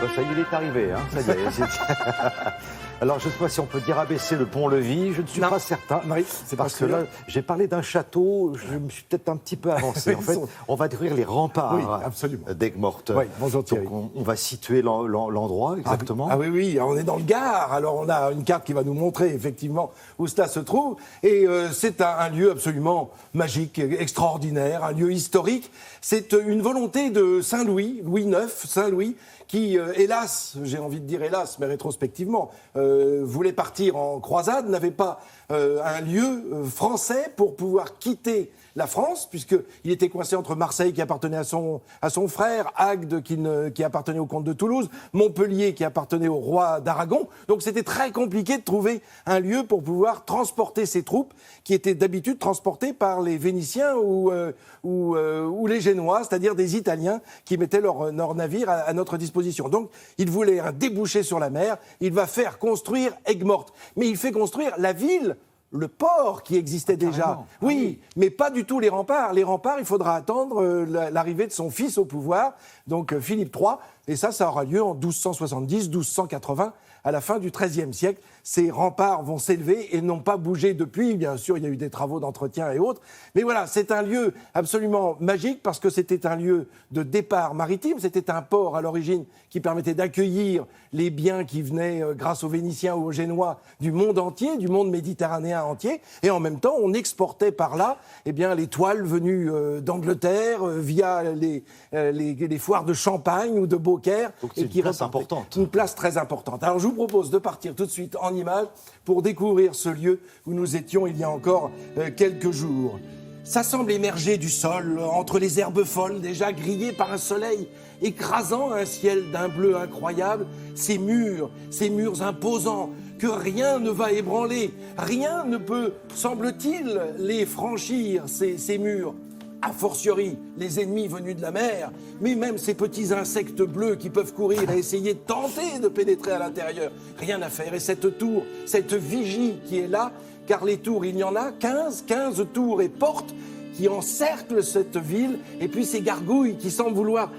Bah, ça y est, il est arrivé, hein. Ça y est. Alors, je ne sais pas si on peut dire abaisser le pont-levis, je ne suis pas certain. Oui, c'est parce que là, j'ai parlé d'un château, je me suis peut-être un petit peu avancé. En fait, on va découvrir les remparts d'Aigues-Mortes. Oui, bonjour Thierry. Donc, on va situer l'endroit exactement. Ah oui, on est dans le Gard. Alors, on a une carte qui va nous montrer effectivement où cela se trouve. Et c'est un lieu absolument magique, extraordinaire, un lieu historique. C'est une volonté de Saint-Louis, Louis IX, Saint-Louis, qui, hélas, j'ai envie de dire hélas, mais rétrospectivement, voulait partir en croisade, n'avait pas un lieu français pour pouvoir quitter la France, puisqu'il était coincé entre Marseille, qui appartenait à son frère, Agde, qui appartenait au comte de Toulouse, Montpellier, qui appartenait au roi d'Aragon. Donc c'était très compliqué de trouver un lieu pour pouvoir transporter ses troupes, qui étaient d'habitude transportées par les Vénitiens ou les Génois, c'est-à-dire des Italiens qui mettaient leur navire à notre disposition. Donc il voulait un débouché sur la mer, il va faire construire Aigues-Mortes. Mais il fait construire la ville, le port qui existait déjà. Oui, mais pas du tout les remparts. Les remparts, il faudra attendre l'arrivée de son fils au pouvoir, donc Philippe III. Et ça aura lieu en 1270, 1280, à la fin du XIIIe siècle. Ces remparts vont s'élever et n'ont pas bougé depuis. Bien sûr, il y a eu des travaux d'entretien et autres. Mais voilà, c'est un lieu absolument magique parce que c'était un lieu de départ maritime. C'était un port à l'origine qui permettait d'accueillir les biens qui venaient, grâce aux Vénitiens ou aux Génois, du monde entier, du monde méditerranéen entier. Et en même temps, on exportait par là les toiles venues d'Angleterre via les foires de Champagne ou de Beaucaire. Donc c'est une place importante. Une place très importante. Alors je vous propose de partir tout de suite en images pour découvrir ce lieu où nous étions il y a encore quelques jours. Ça semble émerger du sol, entre les herbes folles, déjà grillées par un soleil écrasant, un ciel d'un bleu incroyable, ces murs imposants que rien ne va ébranler, rien ne peut, semble-t-il, les franchir, ces murs. A fortiori, les ennemis venus de la mer, mais même ces petits insectes bleus qui peuvent courir et essayer de tenter de pénétrer à l'intérieur. Rien à faire. Et cette tour, cette vigie qui est là, car les tours, il y en a 15 tours et portes qui encerclent cette ville, et puis ces gargouilles qui semblent vouloir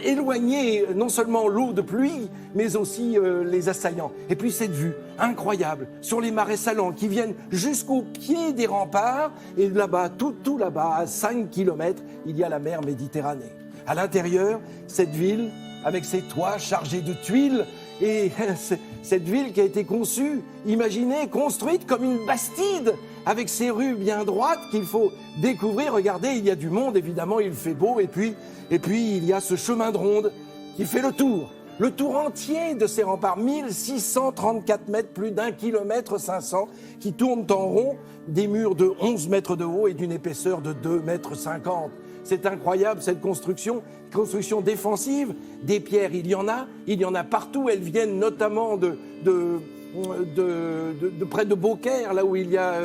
éloigner non seulement l'eau de pluie, mais aussi les assaillants. Et puis cette vue incroyable sur les marais salants qui viennent jusqu'au pied des remparts, et là-bas, tout là-bas, à 5 kilomètres, il y a la mer Méditerranée. À l'intérieur, cette ville, avec ses toits chargés de tuiles, et cette ville qui a été conçue, imaginée, construite comme une bastide, avec ses rues bien droites qu'il faut découvrir. Regardez, il y a du monde, évidemment, il fait beau, et puis il y a ce chemin de ronde qui fait le tour entier de ces remparts, 1634 mètres, plus d'1 kilomètre 500, qui tournent en rond, des murs de 11 mètres de haut et d'une épaisseur de 2 mètres 50. C'est incroyable cette construction défensive. Des pierres, il y en a partout. Elles viennent notamment de près de Beaucaire, là où il y a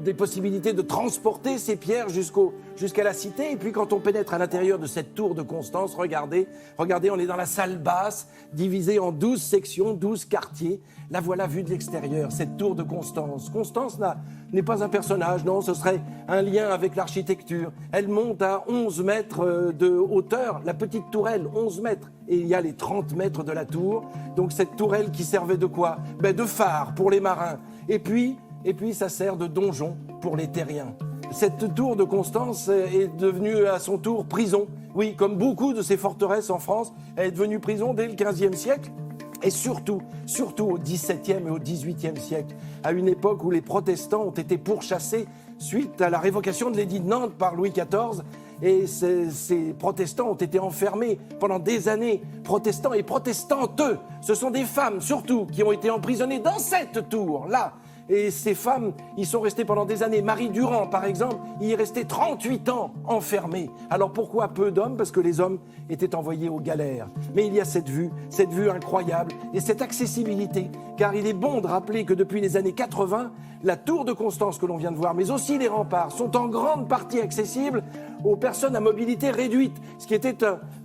des possibilités de transporter ces pierres jusqu'à la cité. Et puis quand on pénètre à l'intérieur de cette tour de Constance, regardez, on est dans la salle basse, divisée en 12 sections, 12 quartiers. La voilà vue de l'extérieur, cette tour de Constance. Constance n'est pas un personnage, non, ce serait un lien avec l'architecture. Elle monte à 11 mètres de hauteur, la petite tourelle, 11 mètres. Et il y a les 30 mètres de la tour. Donc cette tourelle qui servait de quoi ? De phare pour les marins. Et puis ça sert de donjon pour les terriens. Cette tour de Constance est devenue à son tour prison. Oui, comme beaucoup de ces forteresses en France, elle est devenue prison dès le XVe siècle. Et surtout au XVIIe et au XVIIIe siècle, à une époque où les protestants ont été pourchassés suite à la révocation de l'édit de Nantes par Louis XIV. Et ces protestants ont été enfermés pendant des années. Protestants et protestantes, ce sont des femmes surtout qui ont été emprisonnées dans cette tour-là. Et ces femmes, ils sont restés pendant des années. Marie Durand, par exemple, il est resté 38 ans enfermé. Alors pourquoi peu d'hommes ? Parce que les hommes étaient envoyés aux galères. Mais il y a cette vue incroyable et cette accessibilité. Car il est bon de rappeler que depuis les années 80, la tour de Constance que l'on vient de voir, mais aussi les remparts, sont en grande partie accessibles aux personnes à mobilité réduite. Ce qui était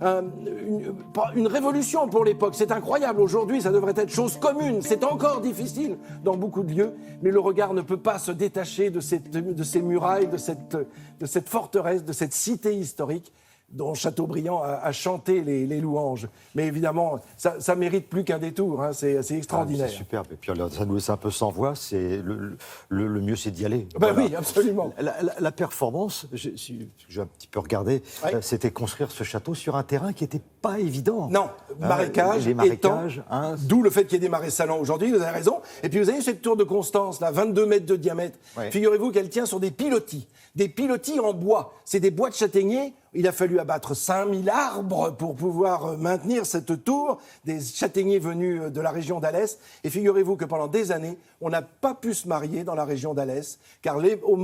une révolution pour l'époque. C'est incroyable. Aujourd'hui, ça devrait être chose commune. C'est encore difficile dans beaucoup de lieux. Mais le regard ne peut pas se détacher de ces murailles, de cette forteresse, de cette cité historique. dont Chateaubriand a chanté les louanges. Mais évidemment, ça mérite plus qu'un détour, hein, c'est extraordinaire. C'est superbe, et puis alors, ça nous laisse un peu sans voix, le mieux c'est d'y aller. Ben oui, absolument. La performance, j'ai un petit peu regardé, c'était construire ce château sur un terrain qui n'était pas évident. Non, marécage, les marécages, d'où le fait qu'il y ait des marais salants aujourd'hui, vous avez raison. Et puis vous avez cette tour de Constance, là, 22 mètres de diamètre. Ouais. Figurez-vous qu'elle tient sur des pilotis en bois. C'est des bois de châtaigniers. Il a fallu abattre 5000 arbres pour pouvoir maintenir cette tour, des châtaigniers venus de la région d'Alès. Et figurez-vous que pendant des années, on n'a pas pu se marier dans la région d'Alès, car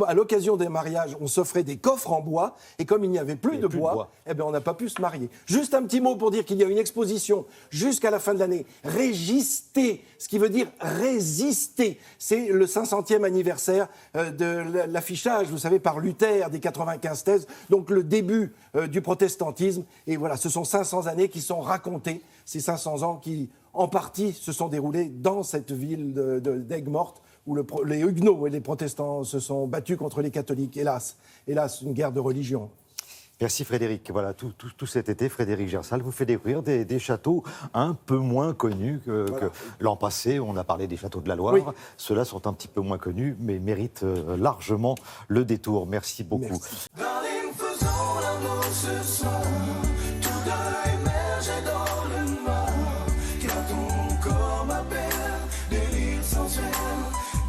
à l'occasion des mariages, on s'offrait des coffres en bois, et comme il n'y avait plus de bois, eh bien, on n'a pas pu se marier. Juste un petit mot pour dire qu'il y a une exposition jusqu'à la fin de l'année, Régister, ce qui veut dire résister. C'est le 500e anniversaire de l'affichage, vous savez, par Luther des 95 thèses, donc le début du protestantisme. Et voilà, ce sont 500 années qui sont racontées, ces 500 ans qui, en partie, se sont déroulés dans cette ville d'Aigues-Mortes, où les Huguenots et les protestants se sont battus contre les catholiques. Hélas, une guerre de religion. Merci Frédéric. Voilà, tout cet été, Frédéric Gersal vous fait découvrir des châteaux un peu moins connus que l'an passé. On a parlé des châteaux de la Loire. Oui. Ceux-là sont un petit peu moins connus, mais méritent largement le détour. Merci beaucoup. Merci. Ce soir, tout a émergé dans le noir, car ton corps m'appelle, délire sensuel,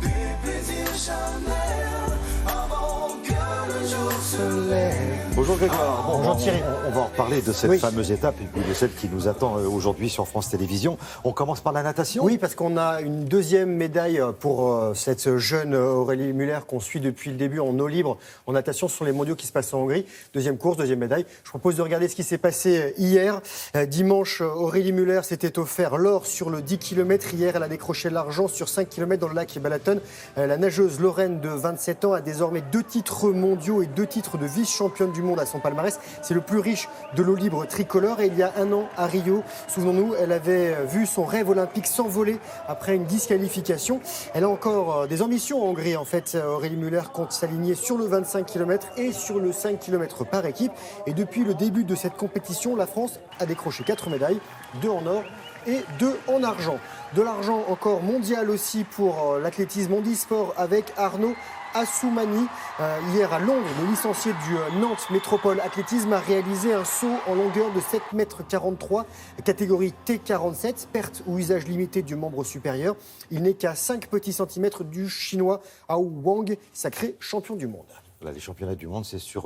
des plaisirs charnels, avant que le jour se lève. Bonjour Grégoire. Bonjour Thierry. On va en reparler de cette fameuse étape et puis de celle qui nous attend aujourd'hui sur France Télévisions. On commence par la natation. Oui, parce qu'on a une deuxième médaille pour cette jeune Aurélie Muller qu'on suit depuis le début en eau libre, en natation sur les mondiaux qui se passent en Hongrie. Deuxième course, deuxième médaille. Je propose de regarder ce qui s'est passé hier. Dimanche, Aurélie Muller s'était offert l'or sur le 10 km. Hier, elle a décroché l'argent sur 5 km dans le lac Balaton. La nageuse lorraine de 27 ans a désormais 2 titres mondiaux et 2 titres de vice-championne du monde à son palmarès. C'est le plus riche de l'eau libre tricolore. Et il y a un an, à Rio, souvenons-nous, elle avait vu son rêve olympique s'envoler après une disqualification. Elle a encore des ambitions en Hongrie. En fait, Aurélie Muller compte s'aligner sur le 25 km et sur le 5 km par équipe. Et depuis le début de cette compétition, la France a décroché 4 médailles, 2 en or et 2 en argent. De l'argent encore mondial aussi pour l'athlétisme handisport avec Arnaud Assoumani. Hier à Londres, le licencié du Nantes Métropole Athlétisme a réalisé un saut en longueur de 7,43 m, catégorie T47, perte ou usage limité du membre supérieur. Il n'est qu'à 5 petits centimètres du chinois Hao Wang, sacré champion du monde. Là, les championnats du monde, c'est sur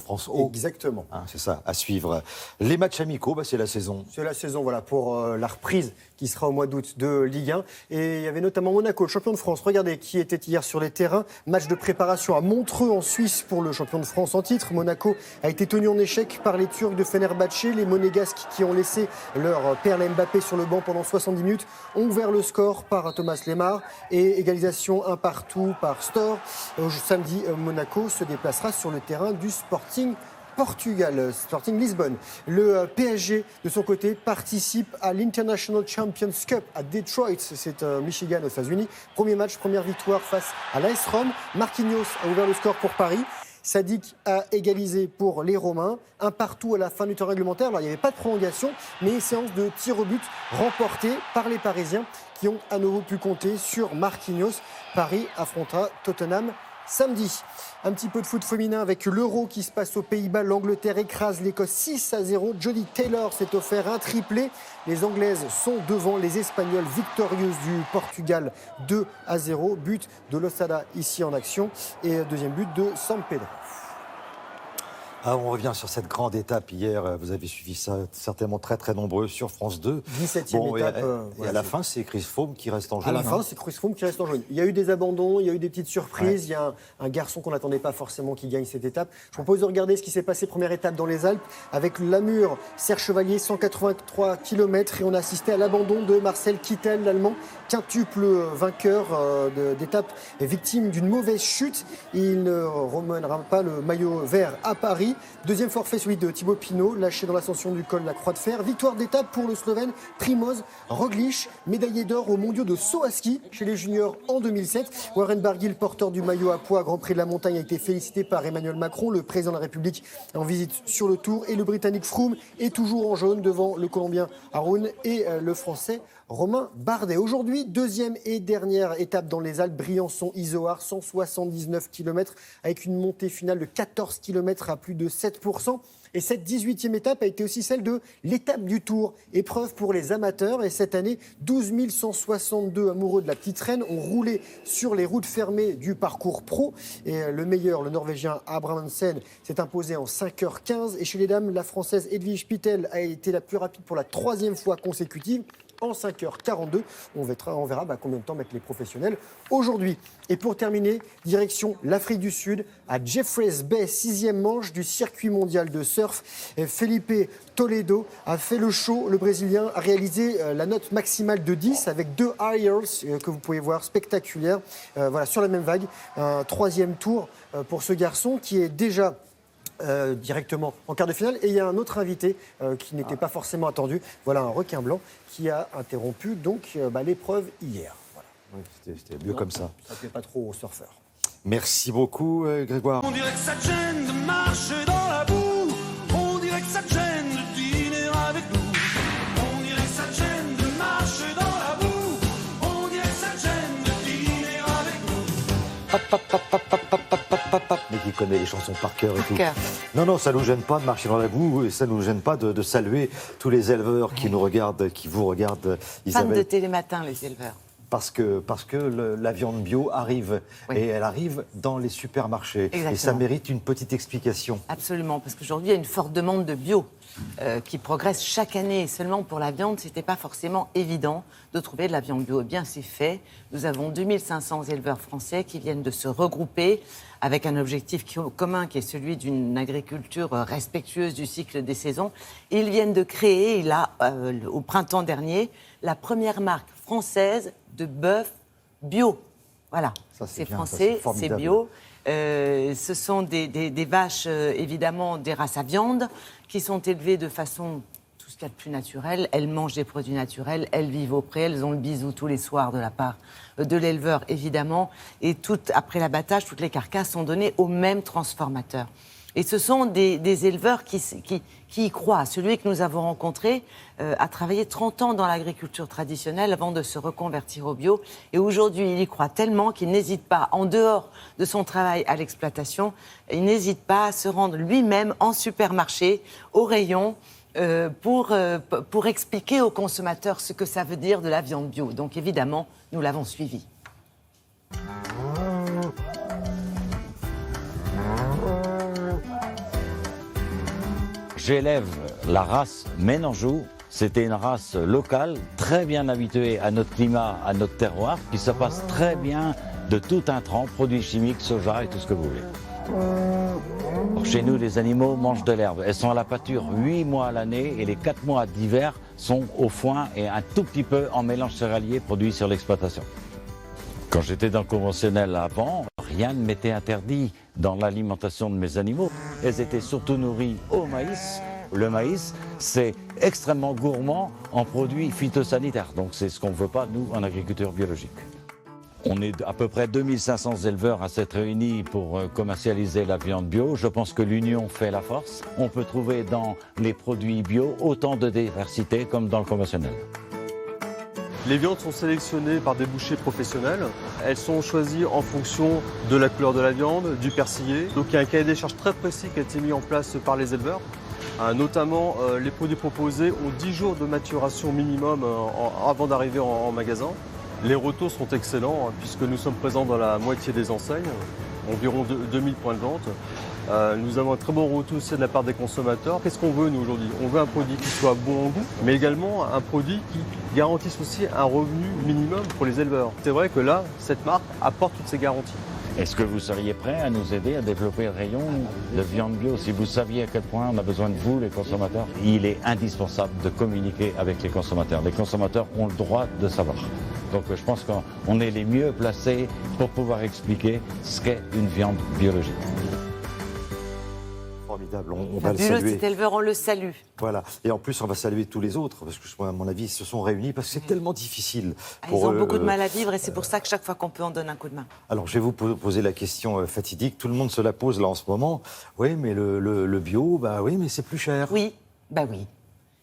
France O. Exactement. C'est ça, à suivre. Les matchs amicaux, c'est la saison. C'est la saison, voilà, pour la reprise qui sera au mois d'août de Ligue 1. Et il y avait notamment Monaco, le champion de France. Regardez qui était hier sur les terrains. Match de préparation à Montreux en Suisse pour le champion de France en titre. Monaco a été tenu en échec par les Turcs de Fenerbahçe. Les Monégasques qui ont laissé leur perle Mbappé sur le banc pendant 70 minutes ont ouvert le score par Thomas Lemar. Et égalisation 1 partout par Storr. Samedi, Monaco se déplacera sur le terrain du Sporting Portugal, Sporting Lisbonne. Le PSG, de son côté, participe à l'International Champions Cup à Detroit, c'est Michigan aux États-Unis. Premier match, première victoire face à l'AS Rome. Marquinhos a ouvert le score pour Paris. Sadik a égalisé pour les Romains. 1 partout à la fin du temps réglementaire. Alors, il n'y avait pas de prolongation, mais une séance de tir au but remportée par les Parisiens qui ont à nouveau pu compter sur Marquinhos. Paris affrontera Tottenham samedi. Un petit peu de foot féminin avec l'Euro qui se passe aux Pays-Bas. L'Angleterre écrase l'Écosse 6-0. Jodie Taylor s'est offert un triplé. Les Anglaises sont devant les Espagnols victorieuses du Portugal 2-0. But de Losada ici en action et deuxième but de San Pedro. On revient sur cette grande étape hier. Vous avez suivi ça certainement très très nombreux sur France 2. 17e étape. Et à la fin, c'est Chris Froome qui reste en jaune. À la fin, c'est Chris Froome qui reste en jaune. Il y a eu des abandons, il y a eu des petites surprises. Il y a un garçon qu'on n'attendait pas forcément qui gagne cette étape. Je propose de regarder ce qui s'est passé première étape dans les Alpes avec Lamur, Serre Chevalier, 183 km. Et on a assisté à l'abandon de Marcel Kittel, l'Allemand, quintuple vainqueur d'étape, victime d'une mauvaise chute. Il ne remènera pas le maillot vert à Paris. Deuxième forfait, celui de Thibaut Pinot, lâché dans l'ascension du col de la Croix de Fer. Victoire d'étape pour le Slovène Primoz Roglic, médaillé d'or aux mondiaux de saut à ski chez les juniors en 2007. Warren Barguil, porteur du maillot à poids Grand Prix de la Montagne, a été félicité par Emmanuel Macron, le président de la République, en visite sur le Tour. Et le Britannique Froome est toujours en jaune devant le Colombien Haroun et le Français Romain Bardet. Aujourd'hui, deuxième et dernière étape dans les Alpes, Briançon-Izoard, 179 km avec une montée finale de 14 km à plus de 7%. Et cette 18e étape a été aussi celle de l'étape du Tour, épreuve pour les amateurs. Et cette année, 12 162 amoureux de la petite reine ont roulé sur les routes fermées du parcours pro. Et le meilleur, le Norvégien Abrahamsen, s'est imposé en 5h15. Et chez les dames, la Française Edwige Pittel a été la plus rapide pour la 3e fois consécutive, en 5h42. On verra combien de temps mettent les professionnels aujourd'hui. Et pour terminer, direction l'Afrique du Sud, à Jeffreys Bay, 6e manche du circuit mondial de surf. Felipe Toledo a fait le show. Le Brésilien a réalisé la note maximale de 10 avec 2 aerials que vous pouvez voir spectaculaires. Voilà, sur la même vague. Un 3e tour pour ce garçon qui est déjà directement en quart de finale. Et il y a un autre invité qui n'était pas forcément attendu. Voilà un requin blanc qui a interrompu donc l'épreuve hier. Voilà. Oui, c'était mieux comme ça. Ça ne plaît pas trop aux surfeurs. Merci beaucoup, Grégoire. On dirait que ça te gêne de marcher dans la boue. On dirait que ça te gêne de dîner avec nous. On dirait que ça te gêne de marcher dans la boue. On dirait que ça te gêne de dîner avec nous. Mais qui connaît les chansons par cœur et Par tout. cœur. Non, ça nous gêne pas de marcher dans la boue et ça nous gêne pas de saluer tous les éleveurs qui nous regardent, qui vous regardent, Fans Isabelle. de Télématin, les éleveurs. Parce que la viande bio arrive, Oui. et elle arrive dans les supermarchés. Exactement. Et ça mérite une petite explication. Absolument, parce qu'aujourd'hui, il y a une forte demande de bio qui progresse chaque année. Et seulement pour la viande, ce n'était pas forcément évident de trouver de la viande bio. Eh bien, c'est fait. Nous avons 2500 éleveurs français qui viennent de se regrouper avec un objectif commun qui est celui d'une agriculture respectueuse du cycle des saisons. Et ils viennent de créer, là, au printemps dernier, la première marque française de bœuf bio. Voilà, Ça, c'est c'est bien, ça, français, c'est formidable. c'est bio. Ce sont des vaches, évidemment, des races à viande, qui sont élevées de façon, tout ce qu'il y a de plus naturel. Elles mangent des produits naturels, elles vivent au pré, elles ont le bisou tous les soirs de la part de l'éleveur, évidemment. Et après l'abattage, toutes les carcasses sont données au même transformateur. Et ce sont des éleveurs qui y croient. Celui que nous avons rencontré a travaillé 30 ans dans l'agriculture traditionnelle avant de se reconvertir au bio. Et aujourd'hui, il y croit tellement qu'il n'hésite pas, en dehors de son travail à l'exploitation, il n'hésite pas à se rendre lui-même en supermarché, au rayon, pour expliquer aux consommateurs ce que ça veut dire de la viande bio. Donc évidemment, nous l'avons suivi. J'élève la race Ménanjou. C'était une race locale, très bien habituée à notre climat, à notre terroir, qui se passe très bien de tout intrant, produits chimiques, soja et tout ce que vous voulez. Alors, chez nous, les animaux mangent de l'herbe. Elles sont à la pâture 8 mois à l'année et les 4 mois d'hiver sont au foin et un tout petit peu en mélange céréalier produit sur l'exploitation. Quand j'étais dans le conventionnel avant, rien ne m'était interdit dans l'alimentation de mes animaux. Elles étaient surtout nourries au maïs. Le maïs, c'est extrêmement gourmand en produits phytosanitaires. Donc c'est ce qu'on ne veut pas, nous, en agriculture biologique. On est à peu près 2500 éleveurs à s'être réunis pour commercialiser la viande bio. Je pense que l'union fait la force. On peut trouver dans les produits bio autant de diversité comme dans le conventionnel. Les viandes sont sélectionnées par des bouchers professionnels. Elles sont choisies en fonction de la couleur de la viande, du persillé. Donc il y a un cahier des charges très précis qui a été mis en place par les éleveurs. Notamment, les produits proposés ont 10 jours de maturation minimum avant d'arriver en magasin. Les retours sont excellents puisque nous sommes présents dans la moitié des enseignes, environ 2000 points de vente. Nous avons un très bon retour aussi de la part des consommateurs. Qu'est-ce qu'on veut nous aujourd'hui? On veut un produit qui soit bon en goût, mais également un produit qui garantisse aussi un revenu minimum pour les éleveurs. C'est vrai que là, cette marque apporte toutes ces garanties. Est-ce que vous seriez prêt à nous aider à développer le rayon de viande bio si vous saviez à quel point on a besoin de vous, les consommateurs? Il est indispensable de communiquer avec les consommateurs. Les consommateurs ont le droit de savoir. Donc je pense qu'on est les mieux placés pour pouvoir expliquer ce qu'est une viande biologique. formidable. On va le Fabuleux, saluer. cet éleveur, on le salue. Voilà. Et en plus, on va saluer tous les autres, parce que, à mon avis, ils se sont réunis, parce que c'est tellement difficile. Ils pour ont eux, beaucoup de mal à vivre et c'est pour ça que chaque fois qu'on peut, on donne un coup de main. Alors, je vais vous poser la question fatidique. Tout le monde se la pose là en ce moment. Oui, mais le bio, bah oui, mais c'est plus cher. Oui, bah oui.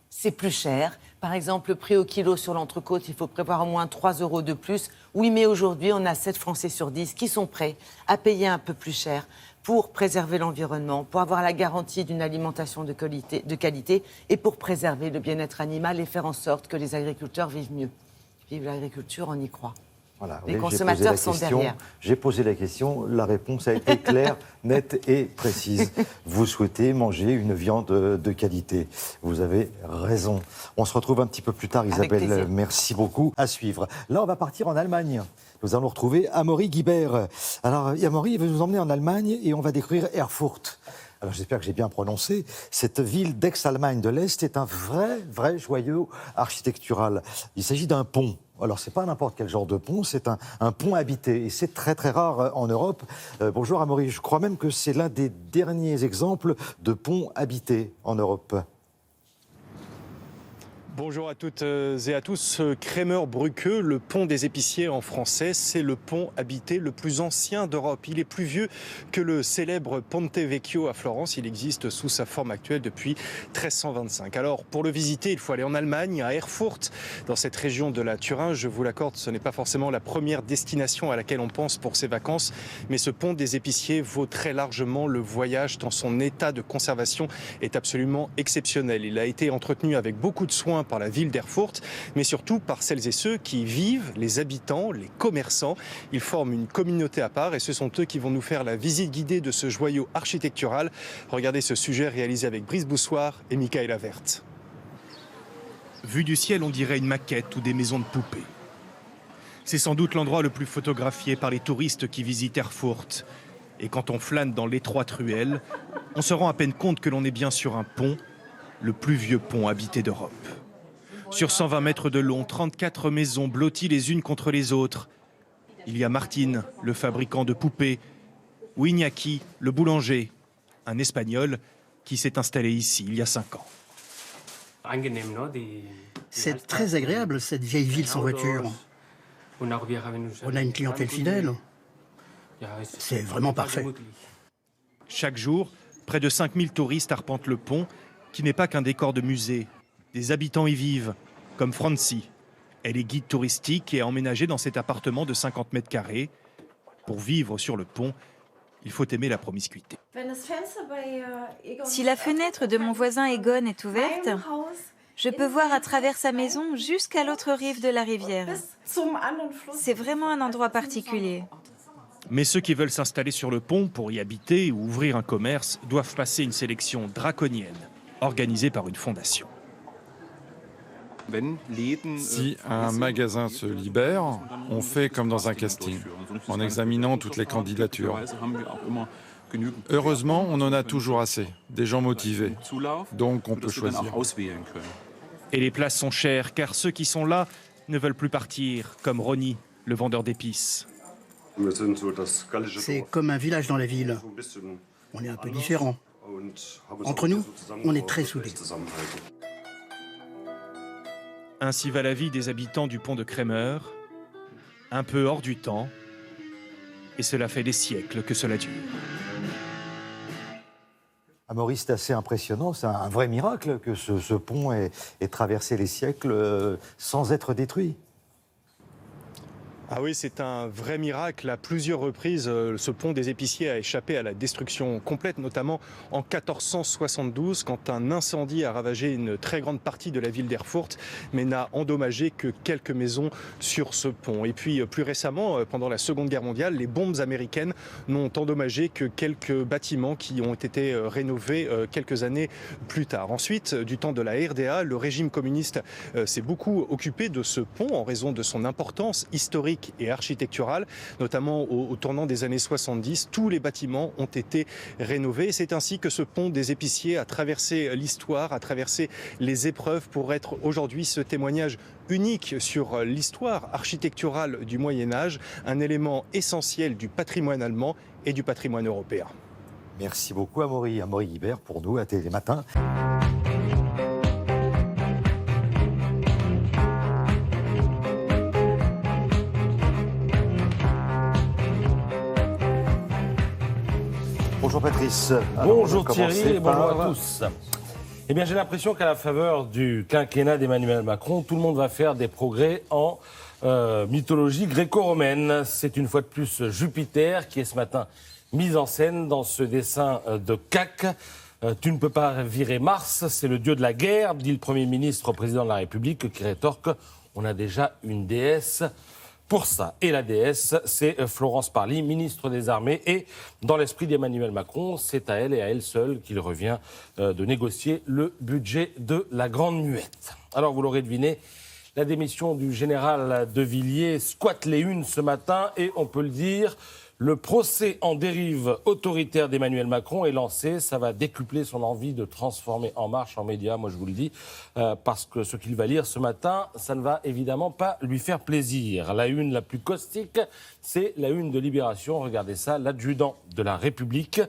C'est plus cher. Par exemple, le prix au kilo sur l'entrecôte, il faut prévoir au moins 3 € de plus. Oui, mais aujourd'hui, on a 7 Français sur 10 qui sont prêts à payer un peu plus cher pour préserver l'environnement, pour avoir la garantie d'une alimentation de qualité et pour préserver le bien-être animal et faire en sorte que les agriculteurs vivent mieux. Vive l'agriculture, on y croit. Voilà, Les oui, consommateurs sont derrière. J'ai posé la question, la réponse a été claire, nette et précise. Vous souhaitez manger une viande de qualité. Vous avez raison. On se retrouve un petit peu plus tard, Avec Isabelle. plaisir. Merci beaucoup. À suivre. Là, on va partir en Allemagne. Nous allons retrouver Amaury Guibert. Alors, Amaury veut nous emmener en Allemagne et on va découvrir Erfurt. Alors j'espère que j'ai bien prononcé. Cette ville d'ex-Allemagne de l'Est est un vrai joyau architectural. Il s'agit d'un pont. Alors c'est pas n'importe quel genre de pont, c'est un pont habité et c'est très rare en Europe. Bonjour Amaury, je crois même que c'est l'un des derniers exemples de pont habité en Europe. Bonjour à toutes et à tous. Krämerbrücke, le pont des épiciers en français, c'est le pont habité le plus ancien d'Europe. Il est plus vieux que le célèbre Ponte Vecchio à Florence. Il existe sous sa forme actuelle depuis 1325. Alors, pour le visiter, il faut aller en Allemagne, à Erfurt, dans cette région de la Thuringe. Je vous l'accorde, ce n'est pas forcément la première destination à laquelle on pense pour ses vacances, mais ce pont des épiciers vaut très largement le voyage tant son état de conservation est absolument exceptionnel. Il a été entretenu avec beaucoup de soin par la ville d'Erfurt, mais surtout par celles et ceux qui y vivent, les habitants, les commerçants. Ils forment une communauté à part et ce sont eux qui vont nous faire la visite guidée de ce joyau architectural. Regardez ce sujet réalisé avec Brice Boussoir et Michaela Vert. Vu du ciel, on dirait une maquette ou des maisons de poupées. C'est sans doute l'endroit le plus photographié par les touristes qui visitent Erfurt. Et quand on flâne dans l'étroite ruelle, on se rend à peine compte que l'on est bien sur un pont, le plus vieux pont habité d'Europe. Sur 120 mètres de long, 34 maisons blotties les unes contre les autres. Il y a Martin, le fabricant de poupées, ou Iñaki, le boulanger, un Espagnol qui s'est installé ici il y a 5 ans. C'est très agréable, cette vieille ville sans voiture. On a une clientèle fidèle. C'est vraiment parfait. Chaque jour, près de 5000 touristes arpentent le pont, qui n'est pas qu'un décor de musée. Des habitants y vivent, comme Francie. Elle est guide touristique et a emménagé dans cet appartement de 50 mètres carrés. Pour vivre sur le pont, il faut aimer la promiscuité. Si la fenêtre de mon voisin Egon est ouverte, je peux voir à travers sa maison jusqu'à l'autre rive de la rivière. C'est vraiment un endroit particulier. Mais ceux qui veulent s'installer sur le pont pour y habiter ou ouvrir un commerce doivent passer une sélection draconienne, organisée par une fondation. Si un magasin se libère, on fait comme dans un casting, en examinant toutes les candidatures. Heureusement, on en a toujours assez, des gens motivés, donc on peut choisir. Et les places sont chères, car ceux qui sont là ne veulent plus partir, comme Ronnie, le vendeur d'épices. C'est comme un village dans la ville. On est un peu différents. Entre nous, on est très soudés. Ainsi va la vie des habitants du pont de Krämer, un peu hors du temps, et cela fait des siècles que cela dure. Amaury, c'est assez impressionnant, c'est un vrai miracle que ce pont ait traversé les siècles sans être détruit. Ah oui, c'est un vrai miracle. À plusieurs reprises, ce pont des épiciers a échappé à la destruction complète, notamment en 1472, quand un incendie a ravagé une très grande partie de la ville d'Erfurt, mais n'a endommagé que quelques maisons sur ce pont. Et puis, plus récemment, pendant la Seconde Guerre mondiale, les bombes américaines n'ont endommagé que quelques bâtiments qui ont été rénovés quelques années plus tard. Ensuite, du temps de la RDA, le régime communiste s'est beaucoup occupé de ce pont en raison de son importance historique et architecturale, notamment au tournant des années 70. Tous les bâtiments ont été rénovés. C'est ainsi que ce pont des épiciers a traversé l'histoire, a traversé les épreuves pour être aujourd'hui ce témoignage unique sur l'histoire architecturale du Moyen-Âge, un élément essentiel du patrimoine allemand et du patrimoine européen. Merci beaucoup, Amaury. Amaury Guibert, pour nous, à Télématin. Bonjour Patrice. Bonjour Thierry et bonjour à tous. Eh bien, j'ai l'impression qu'à la faveur du quinquennat d'Emmanuel Macron, tout le monde va faire des progrès en mythologie gréco-romaine. C'est une fois de plus Jupiter qui est ce matin mise en scène dans ce dessin de Cac. Tu ne peux pas virer Mars, c'est le dieu de la guerre, dit le Premier ministre au président de la République qui rétorque « On a déjà une déesse ». Pour ça. Et la déesse, c'est Florence Parly, ministre des Armées. Et dans l'esprit d'Emmanuel Macron, c'est à elle et à elle seule qu'il revient de négocier le budget de la Grande Muette. Alors, vous l'aurez deviné, la démission du général de Villiers squatte les unes ce matin. Et on peut le dire, le procès en dérive autoritaire d'Emmanuel Macron est lancé. Ça va décupler son envie de transformer En Marche en média, moi je vous le dis, parce que ce qu'il va lire ce matin, ça ne va évidemment pas lui faire plaisir. La une la plus caustique, c'est la une de Libération. Regardez ça, l'adjudant de la République.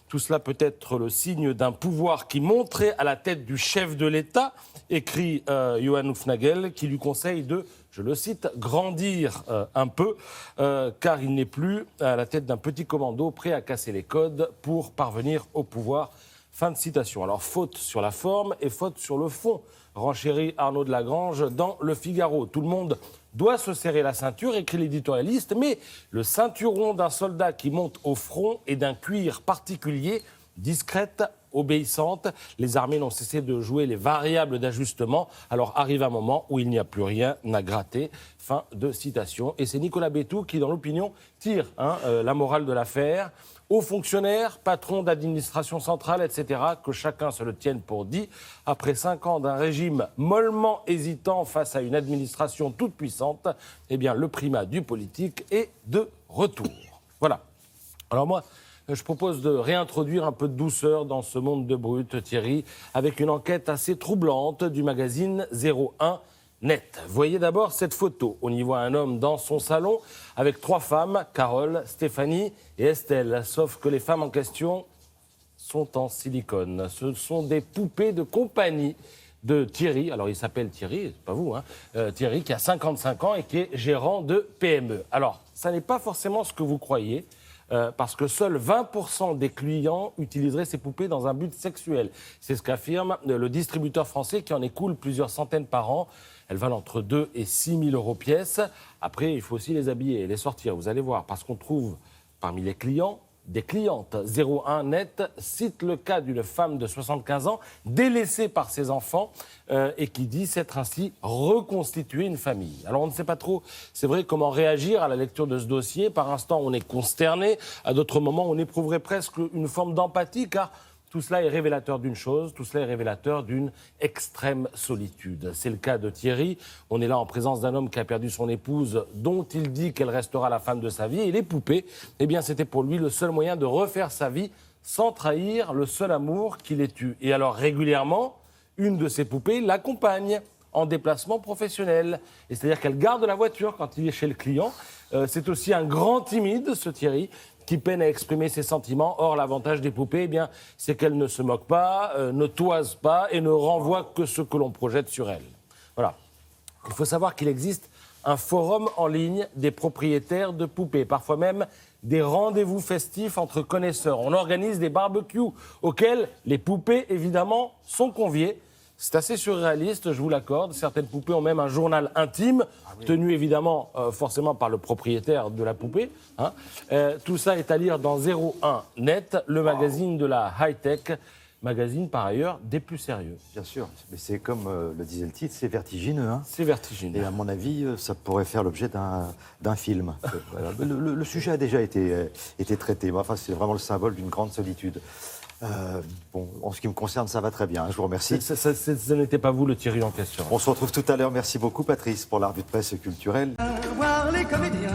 Tout cela peut être le signe d'un pouvoir qui monterait à la tête du chef de l'État, écrit Johan Hufnagel, qui lui conseille de, je le cite, grandir un peu, car il n'est plus à la tête d'un petit commando prêt à casser les codes pour parvenir au pouvoir. Fin de citation. Alors, faute sur la forme et faute sur le fond, renchérit Arnaud de Lagrange dans Le Figaro. Tout le monde doit se serrer la ceinture, écrit l'éditorialiste, mais le ceinturon d'un soldat qui monte au front est d'un cuir particulier, discrète, obéissante. Les armées n'ont cessé de jouer les variables d'ajustement. Alors arrive un moment où il n'y a plus rien à gratter. Fin de citation. Et c'est Nicolas Bétou qui, dans l'opinion, tire la morale de l'affaire. Aux fonctionnaires, patrons d'administration centrale, etc., que chacun se le tienne pour dit. Après 5 ans d'un régime mollement hésitant face à une administration toute puissante, eh bien, le primat du politique est de retour. Voilà. Alors moi, je propose de réintroduire un peu de douceur dans ce monde de brut, Thierry, avec une enquête assez troublante du magazine 01 Net. Voyez d'abord cette photo. On y voit un homme dans son salon avec 3 femmes, Carole, Stéphanie et Estelle. Sauf que les femmes en question sont en silicone. Ce sont des poupées de compagnie de Thierry. Alors il s'appelle Thierry, c'est pas vous, Thierry qui a 55 ans et qui est gérant de PME. Alors, ça n'est pas forcément ce que vous croyez. Parce que seuls 20% des clients utiliseraient ces poupées dans un but sexuel. C'est ce qu'affirme le distributeur français qui en écoule plusieurs centaines par an. Elles valent entre 2 et 6 000 euros pièce. Après, il faut aussi les habiller et les sortir, vous allez voir, parce qu'on trouve parmi les clients des clientes. 01 Net cite le cas d'une femme de 75 ans délaissée par ses enfants et qui dit s'être ainsi reconstituée une famille. Alors on ne sait pas trop, c'est vrai, comment réagir à la lecture de ce dossier. Par instant, on est consterné. À d'autres moments, on éprouverait presque une forme d'empathie, car tout cela est révélateur d'une chose, tout cela est révélateur d'une extrême solitude. C'est le cas de Thierry. On est là en présence d'un homme qui a perdu son épouse, dont il dit qu'elle restera la femme de sa vie. Et les poupées, eh bien, c'était pour lui le seul moyen de refaire sa vie sans trahir le seul amour qui les tue. Et alors, régulièrement, une de ces poupées l'accompagne en déplacement professionnel. Et c'est-à-dire qu'elle garde la voiture quand il est chez le client. C'est aussi un grand timide, ce Thierry, qui peine à exprimer ses sentiments. Or, l'avantage des poupées, eh bien, c'est qu'elles ne se moquent pas, ne toisent pas et ne renvoient que ce que l'on projette sur elles. Voilà. Il faut savoir qu'il existe un forum en ligne des propriétaires de poupées, parfois même des rendez-vous festifs entre connaisseurs. On organise des barbecues auxquels les poupées, évidemment, sont conviées. C'est assez surréaliste, je vous l'accorde. Certaines poupées ont même un journal intime, tenu évidemment forcément par le propriétaire de la poupée. Tout ça est à lire dans 01 Net, le magazine de la high-tech, magazine par ailleurs des plus sérieux. Bien sûr, mais c'est comme le disait le titre, c'est vertigineux. C'est vertigineux. Et à mon avis, ça pourrait faire l'objet d'un film. Voilà. Le sujet a déjà été traité. Enfin, c'est vraiment le symbole d'une grande solitude. Bon, en ce qui me concerne, ça va très bien. Je vous remercie. Ce n'était pas vous le Thierry en question. On se retrouve tout à l'heure. Merci beaucoup, Patrice, pour la revue de presse culturelle. Voir les comédiens,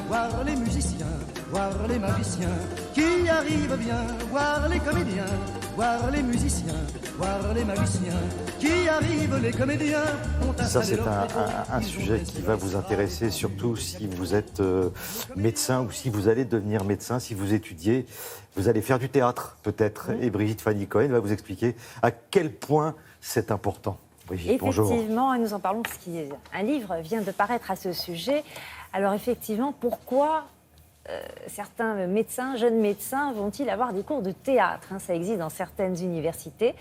voir les musiciens, voir les magiciens qui arrivent bien, voir les comédiens. voir les musiciens, voir les magiciens qui arrivent, les comédiens. Ça, c'est un sujet qui va vous intéresser, surtout si vous êtes médecin ou si vous allez devenir médecin, si vous étudiez. Vous allez faire du théâtre, peut-être. Et Brigitte Fanny-Cohen va vous expliquer à quel point c'est important. Brigitte, bonjour. Effectivement, nous en parlons parce qu'un livre vient de paraître à ce sujet. Alors effectivement, pourquoi certains médecins, jeunes médecins, vont-ils avoir des cours de théâtre, hein? Ça existe dans certaines universités.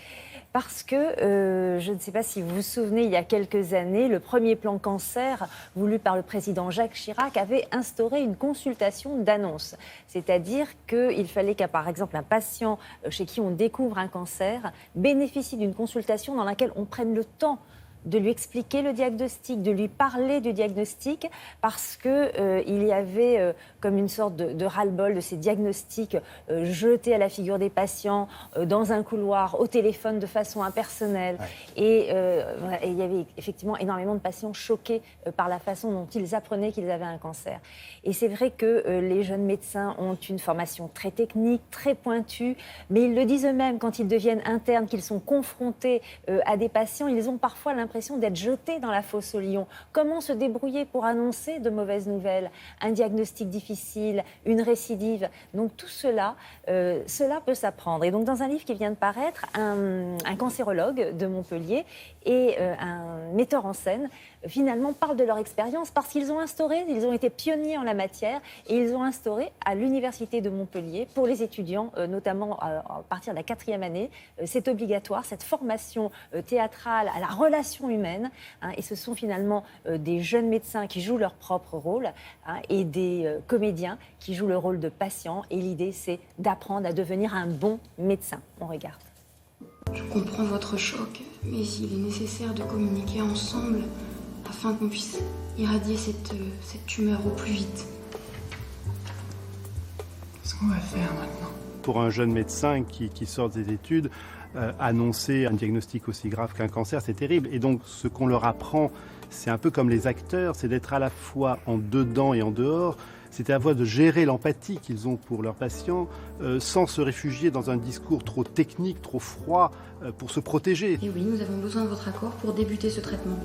Parce que, je ne sais pas si vous vous souvenez, il y a quelques années, le premier plan cancer voulu par le président Jacques Chirac avait instauré une consultation d'annonce. C'est-à-dire qu'il fallait par exemple, un patient chez qui on découvre un cancer bénéficie d'une consultation dans laquelle on prenne le temps de lui expliquer le diagnostic, de lui parler du diagnostic, parce que il y avait comme une sorte de ras-le-bol de ces diagnostics jetés à la figure des patients dans un couloir, au téléphone, de façon impersonnelle. Ouais. Et il y avait effectivement énormément de patients choqués par la façon dont ils apprenaient qu'ils avaient un cancer. Et c'est vrai que les jeunes médecins ont une formation très technique, très pointue, mais ils le disent eux-mêmes quand ils deviennent internes, qu'ils sont confrontés à des patients, ils ont parfois l'impression d'être jetés dans la fosse aux lions. Comment se débrouiller pour annoncer de mauvaises nouvelles, un diagnostic difficile, une récidive? Donc tout cela, cela peut s'apprendre. Et donc dans un livre qui vient de paraître, un cancérologue de Montpellier et un metteur en scène finalement parlent de leur expérience parce qu'ils ont instauré, ils ont été pionniers en la matière et ils ont instauré à l'université de Montpellier pour les étudiants, notamment à partir de la 4e année, c'est obligatoire, cette formation théâtrale à la relation humaine, hein, et ce sont finalement des jeunes médecins qui jouent leur propre rôle, hein, et des comédiens qui jouent le rôle de patients, et l'idée c'est d'apprendre à devenir un bon médecin. On regarde. Je comprends votre choc, mais il est nécessaire de communiquer ensemble afin qu'on puisse irradier cette tumeur au plus vite. Qu'est-ce qu'on va faire maintenant? Pour un jeune médecin qui sort des études, annoncer un diagnostic aussi grave qu'un cancer, c'est terrible. Et donc, ce qu'on leur apprend, c'est un peu comme les acteurs, c'est d'être à la fois en dedans et en dehors. C'est à la fois de gérer l'empathie qu'ils ont pour leurs patients sans se réfugier dans un discours trop technique, trop froid, pour se protéger. Et oui, nous avons besoin de votre accord pour débuter ce traitement.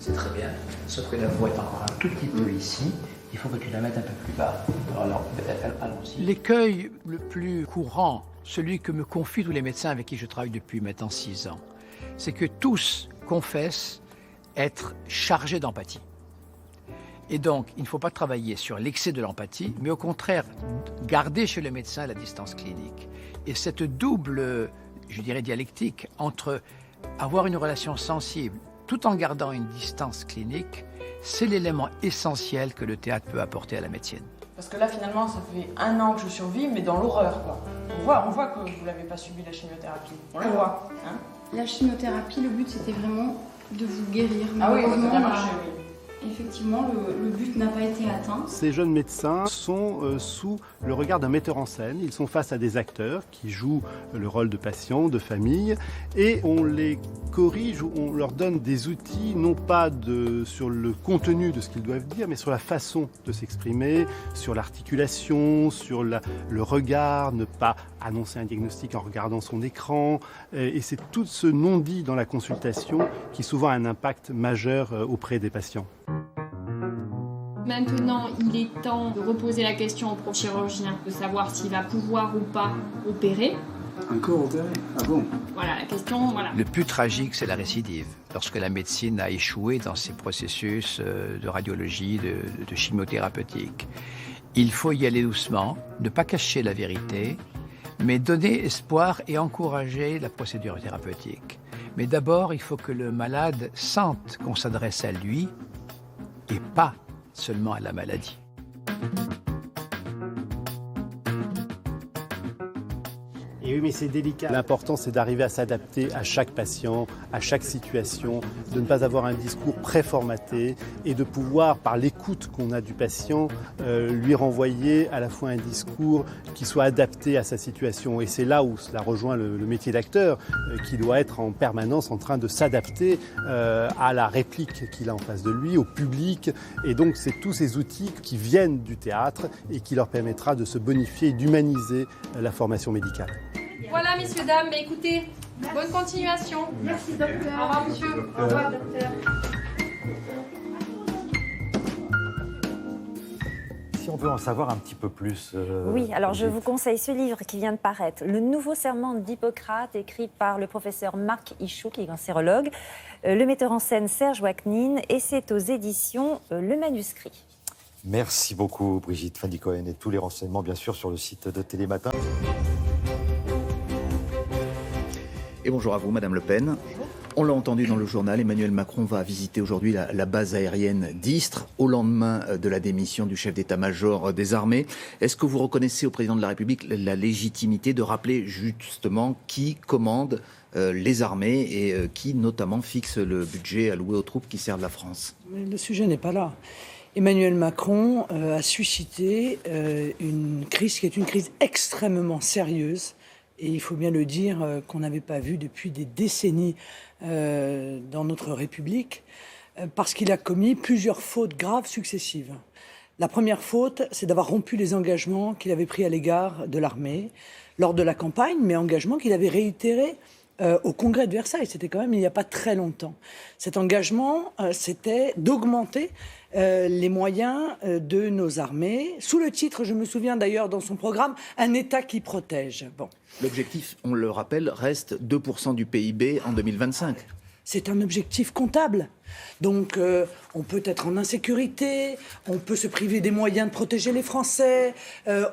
C'est très bien, sauf que la voix est encore un tout petit peu ici. Il faut que tu la mettes un peu plus bas. Alors allons-y. L'écueil le plus courant, celui que me confient tous les médecins avec qui je travaille depuis maintenant 6 ans, c'est que tous confessent être chargés d'empathie. Et donc, il ne faut pas travailler sur l'excès de l'empathie, mais au contraire, garder chez le médecin la distance clinique. Et cette double, je dirais, dialectique entre avoir une relation sensible tout en gardant une distance clinique, c'est l'élément essentiel que le théâtre peut apporter à la médecine. Parce que là, finalement, ça fait 1 an que je survis, mais dans l'horreur, quoi. On voit que vous n'avez pas subi la chimiothérapie. On le voit. Hein. La chimiothérapie, le but, c'était vraiment de vous guérir. Ah oui, ça a bien marché, oui. Effectivement, le but n'a pas été atteint. Ces jeunes médecins sont sous le regard d'un metteur en scène. Ils sont face à des acteurs qui jouent le rôle de patients, de famille, et on les corrige, on leur donne des outils, non pas sur le contenu de ce qu'ils doivent dire, mais sur la façon de s'exprimer, sur l'articulation, sur le regard, ne pas annoncer un diagnostic en regardant son écran. Et c'est tout ce non-dit dans la consultation qui souvent a un impact majeur auprès des patients. Maintenant, il est temps de reposer la question au chirurgien, de savoir s'il va pouvoir ou pas opérer. Encore opérer? Ah bon? Voilà, la question, voilà. Le plus tragique, c'est la récidive. Lorsque la médecine a échoué dans ses processus de radiologie, de chimiothérapeutique. Il faut y aller doucement, ne pas cacher la vérité, mais donner espoir et encourager la procédure thérapeutique. Mais d'abord, il faut que le malade sente qu'on s'adresse à lui et pas seulement à la maladie. Et oui, mais c'est délicat. L'important, c'est d'arriver à s'adapter à chaque patient, à chaque situation, de ne pas avoir un discours préformaté et de pouvoir, par l'écoute qu'on a du patient, lui renvoyer à la fois un discours qui soit adapté à sa situation. Et c'est là où cela rejoint le métier d'acteur, qui doit être en permanence en train de s'adapter à la réplique qu'il a en face de lui, au public. Et donc, c'est tous ces outils qui viennent du théâtre et qui leur permettra de se bonifier et d'humaniser la formation médicale. Voilà, messieurs, dames, mais écoutez, bonne continuation. Merci, docteur. Au revoir, monsieur. Au revoir, docteur. Si on veut en savoir un petit peu plus. Oui, alors je vous conseille ce livre qui vient de paraître, Le nouveau serment d'Hippocrate, écrit par le professeur Marc Ichou, qui est cancérologue, le metteur en scène Serge Waknin, et c'est aux éditions Le Manuscrit. Merci beaucoup, Brigitte Fanny-Cohen, et tous les renseignements, bien sûr, sur le site de Télématin. Et bonjour à vous, Madame Le Pen. On l'a entendu dans le journal, Emmanuel Macron va visiter aujourd'hui la base aérienne d'Istres au lendemain de la démission du chef d'état-major des armées. Est-ce que vous reconnaissez au président de la République la légitimité de rappeler justement qui commande les armées et qui notamment fixe le budget alloué aux troupes qui servent la France? Mais le sujet n'est pas là. Emmanuel Macron a suscité une crise qui est une crise extrêmement sérieuse. Et il faut bien le dire, qu'on n'avait pas vu depuis des décennies dans notre République, parce qu'il a commis plusieurs fautes graves successives. La première faute, c'est d'avoir rompu les engagements qu'il avait pris à l'égard de l'armée lors de la campagne, mais engagements qu'il avait réitérés au Congrès de Versailles. C'était quand même il n'y a pas très longtemps. Cet engagement, c'était d'augmenter les moyens de nos armées, sous le titre, je me souviens d'ailleurs dans son programme, un État qui protège. Bon. L'objectif, on le rappelle, reste 2% du PIB en 2025. C'est un objectif comptable. Donc on peut être en insécurité, on peut se priver des moyens de protéger les Français,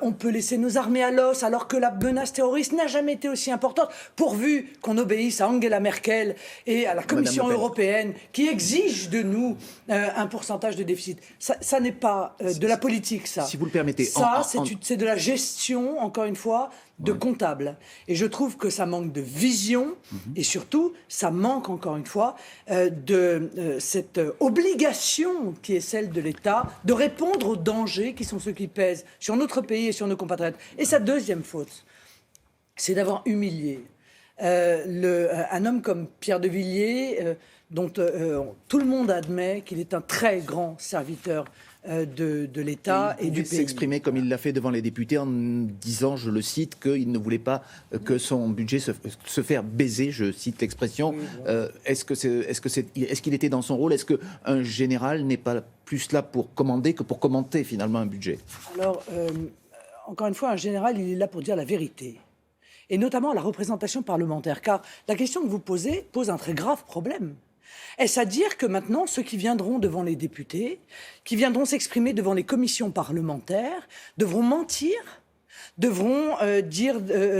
on peut laisser nos armées à l'os alors que la menace terroriste n'a jamais été aussi importante, pourvu qu'on obéisse à Angela Merkel et à la Commission européenne qui exige de nous un pourcentage de déficit. Ça n'est pas de la politique, ça. Si vous le permettez. C'est de la gestion, encore une fois, de comptable. Et je trouve que ça manque de vision et surtout, ça manque, encore une fois, de cette obligation qui est celle de l'État de répondre aux dangers qui sont ceux qui pèsent sur notre pays et sur nos compatriotes. Et sa deuxième faute, c'est d'avoir humilié un homme comme Pierre de Villiers, dont tout le monde admet qu'il est un très grand serviteur de l'État et du pays. Il s'exprimer comme il l'a fait devant les députés en disant, je le cite, qu'il ne voulait pas que son budget se faire baiser, je cite l'expression. Est-ce qu'il était dans son rôle? Est-ce qu'un général n'est pas plus là pour commander que pour commenter finalement un budget? Alors, encore une fois, un général, il est là pour dire la vérité. Et notamment la représentation parlementaire. Car la question que vous posez pose un très grave problème. Est-ce à dire que maintenant, ceux qui viendront devant les députés, qui viendront s'exprimer devant les commissions parlementaires, devront mentir, devront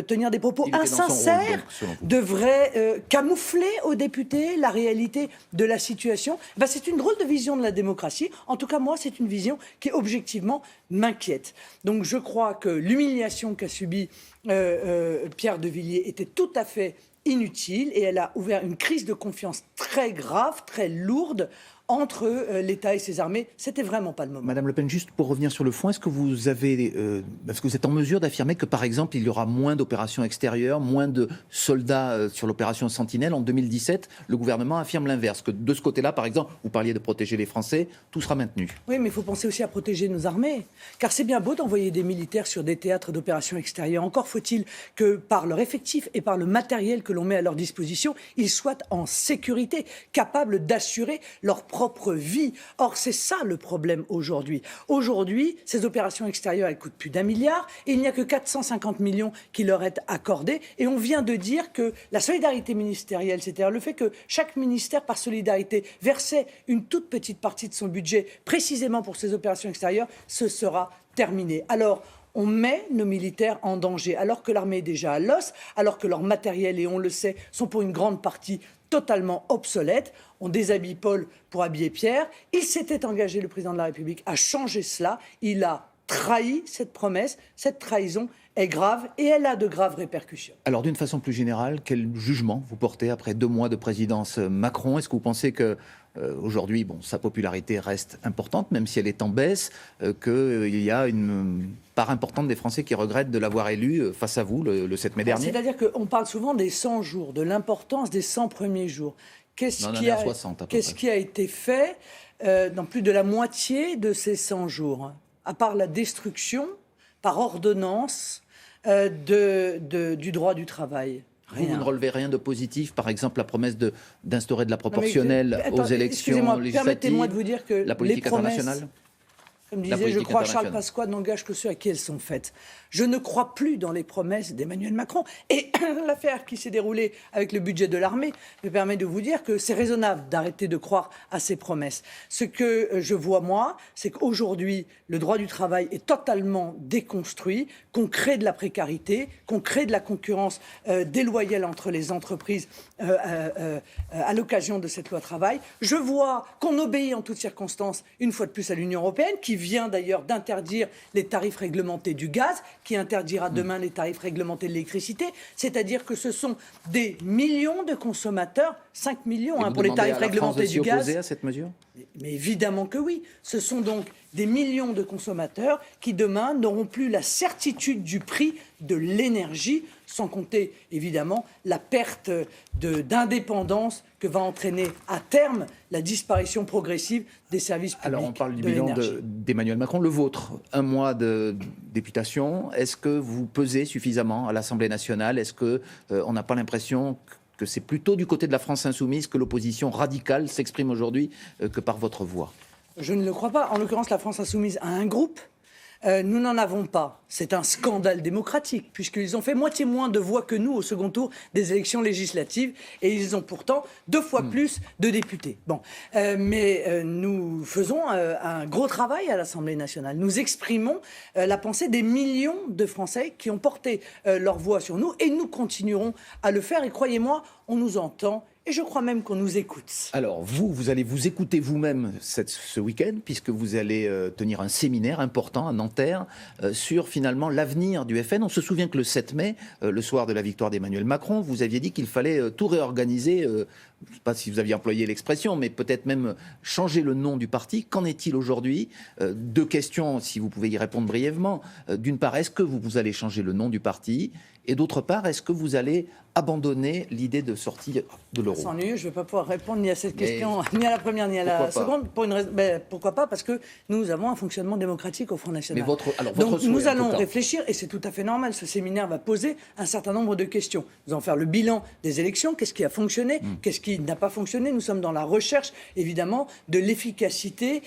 tenir des propos insincères, devraient camoufler aux députés la réalité de la situation? C'est une drôle de vision de la démocratie. En tout cas, moi, c'est une vision qui, objectivement, m'inquiète. Donc, je crois que l'humiliation qu'a subie Pierre de Villiers était tout à fait inutile et elle a ouvert une crise de confiance très grave, très lourde entre l'État et ses armées. C'était vraiment pas le moment. Madame Le Pen, juste pour revenir sur le fond, est-ce que vous êtes en mesure d'affirmer que, par exemple, il y aura moins d'opérations extérieures, moins de soldats sur l'opération Sentinelle? En 2017, le gouvernement affirme l'inverse, que de ce côté-là, par exemple, vous parliez de protéger les Français, tout sera maintenu. Oui, mais il faut penser aussi à protéger nos armées. Car c'est bien beau d'envoyer des militaires sur des théâtres d'opérations extérieures. Encore faut-il que, par leur effectif et par le matériel que l'on met à leur disposition, ils soient en sécurité, capables d'assurer leur propre vie. Or, c'est ça le problème aujourd'hui. Aujourd'hui, ces opérations extérieures, elles coûtent plus d'1 milliard et il n'y a que 450 millions qui leur est accordé. Et on vient de dire que la solidarité ministérielle, c'est-à-dire le fait que chaque ministère, par solidarité, versait une toute petite partie de son budget précisément pour ces opérations extérieures, ce sera terminé. Alors, on met nos militaires en danger, alors que l'armée est déjà à l'os, alors que leur matériel, et on le sait, sont pour une grande partie totalement obsolètes. On déshabille Paul pour habiller Pierre. Il s'était engagé, le président de la République, à changer cela. Il a trahi cette promesse. Cette trahison est grave et elle a de graves répercussions. Alors, d'une façon plus générale, quel jugement vous portez après 2 mois de présidence Macron? Est-ce que vous pensez que aujourd'hui, sa popularité reste importante, même si elle est en baisse, qu'il y a une part importante des Français qui regrettent de l'avoir élu face à vous le 7 mai dernier? C'est-à-dire qu'on parle souvent des 100 jours, de l'importance des 100 premiers jours. Qu'est-ce qui a été fait dans plus de la moitié de ces 100 jours, à part la destruction par ordonnance du droit du travail. Vous ne relevez rien de positif, par exemple la promesse d'instaurer de la proportionnelle aux élections législatives, permettez-moi de vous dire que la politique les promesses, internationale. comme disait, je crois, Charles Pasqua, n'engagent que ceux à qui elles sont faites. Je ne crois plus dans les promesses d'Emmanuel Macron. Et l'affaire qui s'est déroulée avec le budget de l'armée me permet de vous dire que c'est raisonnable d'arrêter de croire à ces promesses. Ce que je vois, moi, c'est qu'aujourd'hui, le droit du travail est totalement déconstruit, qu'on crée de la précarité, qu'on crée de la concurrence déloyale entre les entreprises à l'occasion de cette loi travail. Je vois qu'on obéit en toutes circonstances, une fois de plus, à l'Union européenne, qui vient d'ailleurs d'interdire les tarifs réglementés du gaz, qui interdira demain les tarifs réglementés de l'électricité. C'est-à-dire que ce sont des millions de consommateurs, 5 millions pour les tarifs réglementés du gaz. Opposer à cette mesure ? Mais évidemment que oui. Ce sont donc des millions de consommateurs qui demain n'auront plus la certitude du prix de l'énergie, sans compter évidemment la perte d'indépendance que va entraîner à terme la disparition progressive des services publics. Alors on parle du bilan d'Emmanuel Macron, le vôtre. 1 mois de députation, est-ce que vous pesez suffisamment à l'Assemblée nationale ? Est-ce qu'on n'a pas l'impression que c'est plutôt du côté de la France insoumise que l'opposition radicale s'exprime aujourd'hui que par votre voix ? Je ne le crois pas. En l'occurrence, la France insoumise a un groupe. Nous n'en avons pas. C'est un scandale démocratique, puisqu'ils ont fait moitié moins de voix que nous au second tour des élections législatives, et ils ont pourtant 2 fois plus de députés. Bon, mais nous faisons un gros travail à l'Assemblée nationale. Nous exprimons la pensée des millions de Français qui ont porté leur voix sur nous, et nous continuerons à le faire. Et croyez-moi, on nous entend. Et je crois même qu'on nous écoute. Alors, vous allez vous écouter vous-même ce week-end, puisque vous allez tenir un séminaire important à Nanterre sur finalement l'avenir du FN. On se souvient que le 7 mai, le soir de la victoire d'Emmanuel Macron, vous aviez dit qu'il fallait tout réorganiser. Je ne sais pas si vous aviez employé l'expression, mais peut-être même changer le nom du parti. Qu'en est-il aujourd'hui ? 2 questions, si vous pouvez y répondre brièvement. D'une part, est-ce que vous allez changer le nom du parti ? Et d'autre part, est-ce que vous allez abandonner l'idée de sortie de l'euro ? Sans lieu, je ne vais pas pouvoir répondre ni à cette question, ni à la première, ni à la seconde. Pour une raison, pourquoi pas ? Parce que nous avons un fonctionnement démocratique au Front National. Mais donc nous allons réfléchir, et c'est tout à fait normal. Ce séminaire va poser un certain nombre de questions. Nous allons faire le bilan des élections. Qu'est-ce qui a fonctionné ? Qu'est-ce qui n'a pas fonctionné ? Nous sommes dans la recherche, évidemment, de l'efficacité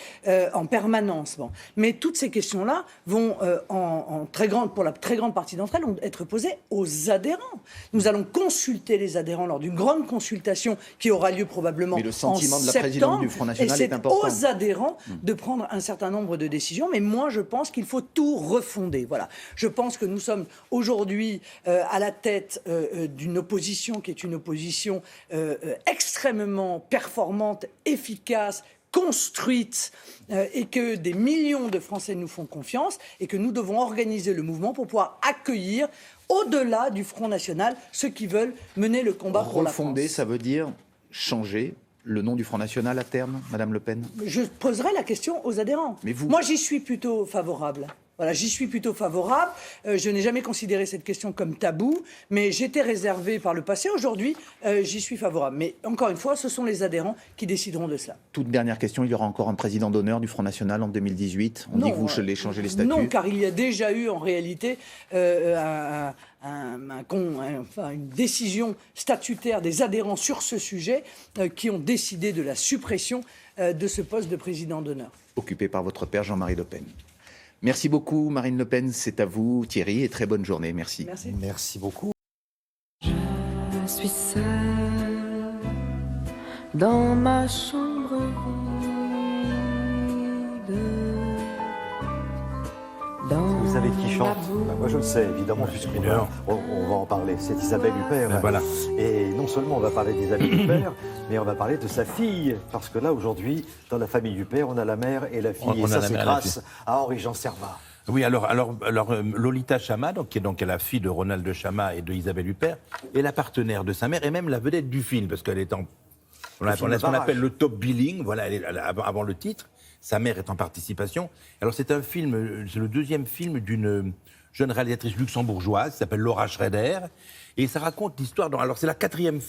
en permanence. Bon. Mais toutes ces questions-là vont, pour la très grande partie d'entre elles, être posées aux adhérents. Nous allons consulter les adhérents lors d'une grande consultation qui aura lieu probablement en septembre. Mais le sentiment de la présidente du Front National est important. Et c'est aux adhérents de prendre un certain nombre de décisions. Mais moi, je pense qu'il faut tout refonder. Voilà. Je pense que nous sommes aujourd'hui à la tête d'une opposition qui est une opposition extrêmement performante, efficace, construite, et que des millions de Français nous font confiance, et que nous devons organiser le mouvement pour pouvoir accueillir, au-delà du Front National, ceux qui veulent mener le combat pour la France. Refonder, ça veut dire changer le nom du Front National à terme, Madame Le Pen ? Je poserai la question aux adhérents. Mais vous... Moi, j'y suis plutôt favorable. Voilà, j'y suis plutôt favorable. Je n'ai jamais considéré cette question comme tabou, mais j'étais réservé par le passé. Aujourd'hui, j'y suis favorable. Mais encore une fois, ce sont les adhérents qui décideront de cela. Toute dernière question, il y aura encore un président d'honneur du Front National en 2018. On dit que vous allez changer les statuts. Non, car il y a déjà eu en réalité une décision statutaire des adhérents sur ce sujet qui ont décidé de la suppression de ce poste de président d'honneur. Occupé par votre père Jean-Marie Le Pen. Merci beaucoup Marine Le Pen, c'est à vous Thierry et très bonne journée, merci. Merci. Merci beaucoup. Je suis seule dans ma chambre vide. Vous savez qui chante ? Moi je le sais évidemment, puisqu'on va en parler. C'est Isabelle Huppert. Voilà. Et non seulement on va parler d'Isabelle Huppert, mais on va parler de sa fille. Parce que là aujourd'hui, dans la famille Huppert, on a la mère et la fille. Et ça c'est grâce à Henri-Jean Servat. Oui, alors Lolita Chama, qui est donc la fille de Ronald Chama et de Isabelle Huppert, est la partenaire de sa mère et même la vedette du film, parce qu'elle est on a ce qu'on appelle le top billing, voilà, avant le titre. Sa mère est en participation. Alors c'est un film, c'est le 2e film d'une jeune réalisatrice luxembourgeoise, qui s'appelle Laura Schrader. Et ça raconte l'histoire. Alors, c'est la 5e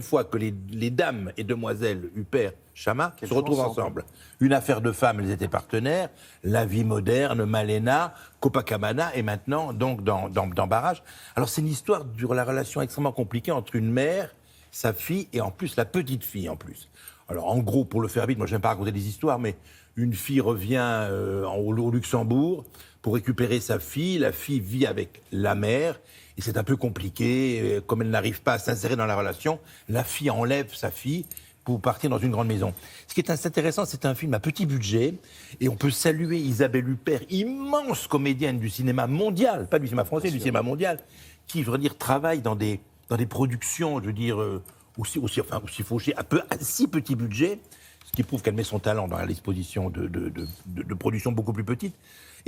fois que les dames et demoiselles Huppert, Chama se retrouvent ensemble. Une affaire de femmes, elles étaient partenaires. La vie moderne, Malena, Copacabana, et maintenant, donc, dans Barrage. Alors, c'est une histoire de la relation extrêmement compliquée entre une mère, sa fille, et en plus, la petite fille, en plus. Alors, en gros, pour le faire vite, moi, je n'aime pas raconter des histoires, mais une fille revient au Luxembourg pour récupérer sa fille. La fille vit avec la mère. Et c'est un peu compliqué. Comme elle n'arrive pas à s'insérer dans la relation, la fille enlève sa fille pour partir dans une grande maison. Ce qui est assez intéressant, c'est un film à petit budget. Et on peut saluer Isabelle Huppert, immense comédienne du cinéma mondial, pas du cinéma français, du cinéma mondial, qui, je veux dire, travaille dans des productions, je veux dire, aussi fauchées, à si petit budget, ce qui prouve qu'elle met son talent dans la disposition de productions beaucoup plus petites.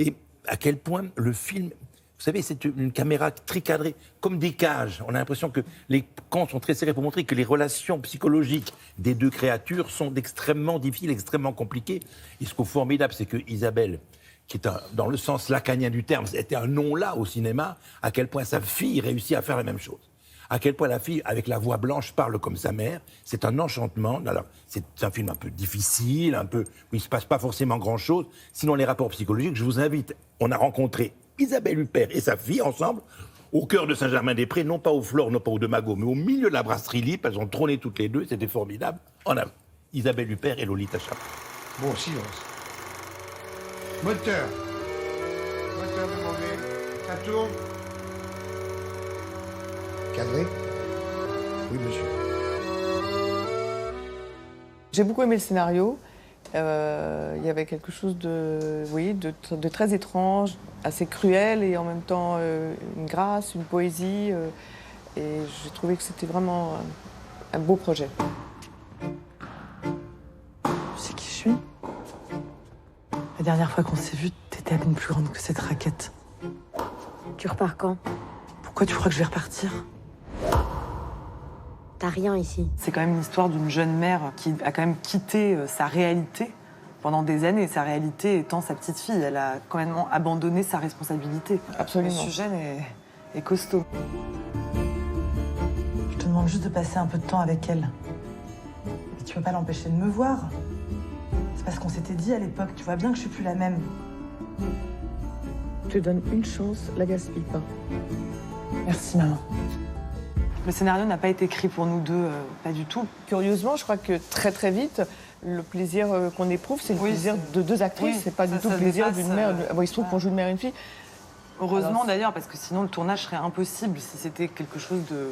Et à quel point le film... Vous savez, c'est une caméra très cadrée, comme des cages. On a l'impression que les camps sont très serrés pour montrer que les relations psychologiques des deux créatures sont extrêmement difficiles, extrêmement compliquées. Et ce qui est formidable, c'est que Isabelle, qui est dans le sens lacanien du terme, était un nom-là au cinéma, à quel point sa fille réussit à faire la même chose. À quel point la fille, avec la voix blanche, parle comme sa mère. C'est un enchantement. Alors, c'est un film un peu difficile, où il ne se passe pas forcément grand-chose. Sinon, les rapports psychologiques, je vous invite, on a rencontré Isabelle Huppert et sa fille ensemble au cœur de Saint-Germain-des-Prés, non pas au Flore, non pas au De Mago, mais au milieu de la brasserie Lippe. Elles ont trôné toutes les deux, c'était formidable. On a Isabelle Huppert et Lolita Chama. Bon, silence. Moteur demandé. Ça tourne. Cadré. Oui, monsieur. J'ai beaucoup aimé le scénario. Il y avait quelque chose de très étrange, assez cruel et en même temps une grâce, une poésie. Et j'ai trouvé que c'était vraiment un beau projet. Tu sais qui je suis? La dernière fois qu'on s'est vu, t'étais à peine plus grande que cette raquette. Tu repars quand? Pourquoi tu crois que je vais repartir? T'as rien ici. C'est quand même l'histoire d'une jeune mère qui a quand même quitté sa réalité pendant des années. Sa réalité étant sa petite fille. Elle a quand même abandonné sa responsabilité. Absolument. Le sujet est costaud. Je te demande juste de passer un peu de temps avec elle. Mais tu peux pas l'empêcher de me voir. C'est parce qu'on s'était dit à l'époque, tu vois bien que je suis plus la même. Je te donne une chance, la gaspille pas. Merci, maman. Le scénario n'a pas été écrit pour nous deux, pas du tout. Curieusement, je crois que très très vite, le plaisir qu'on éprouve, c'est le plaisir de deux actrices. C'est pas du tout le plaisir d'une mère. Il se trouve qu'on joue une mère et une fille. Heureusement d'ailleurs, parce que sinon le tournage serait impossible si c'était quelque chose de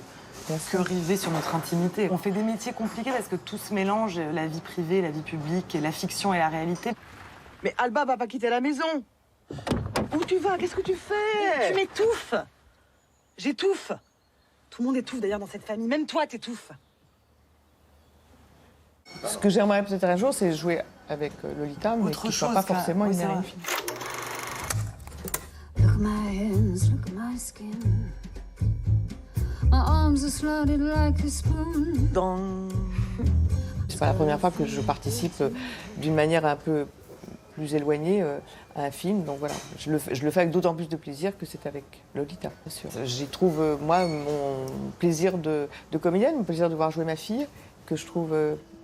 que rivé sur notre intimité. On fait des métiers compliqués parce que tout se mélange, la vie privée, la vie publique, la fiction et la réalité. Mais Alba va pas quitter la maison. Où tu vas? Qu'est-ce que tu fais? Tu m'étouffes. J'étouffe. Tout le monde étouffe d'ailleurs dans cette famille, même toi t'étouffes. Ce que j'aimerais peut-être un jour, c'est jouer avec Lolita, mais qui ne soit pas forcément une mère et une fille. Look at my hands, look at my skin. My arms are slotted like a spoon. C'est pas la première fois que je participe d'une manière un peu plus éloignée à un film, donc voilà. Je le fais avec d'autant plus de plaisir que c'est avec Lolita, bien sûr. J'y trouve, moi, mon plaisir de comédienne, mon plaisir de voir jouer ma fille, que je trouve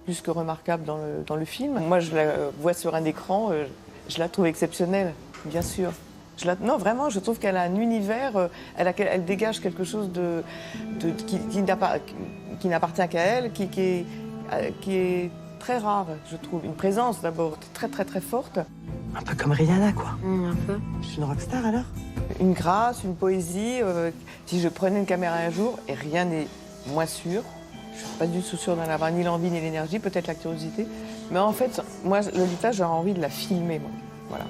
plus que remarquable dans le film. Moi, je la vois sur un écran, je la trouve exceptionnelle, bien sûr. Non, vraiment, je trouve qu'elle a un univers, elle dégage quelque chose qui n'appartient qu'à elle, qui est très rare, je trouve. Une présence, d'abord, très, très, très forte. Un peu comme Rihanna, quoi. Un peu. Je suis une rockstar, alors? Une grâce, une poésie. Si je prenais une caméra un jour, et rien n'est moins sûr, je ne suis pas du tout sûre d'en avoir ni l'envie ni l'énergie, peut-être la curiosité. Mais en fait, moi, Lolita, j'aurais envie de la filmer, moi. Voilà.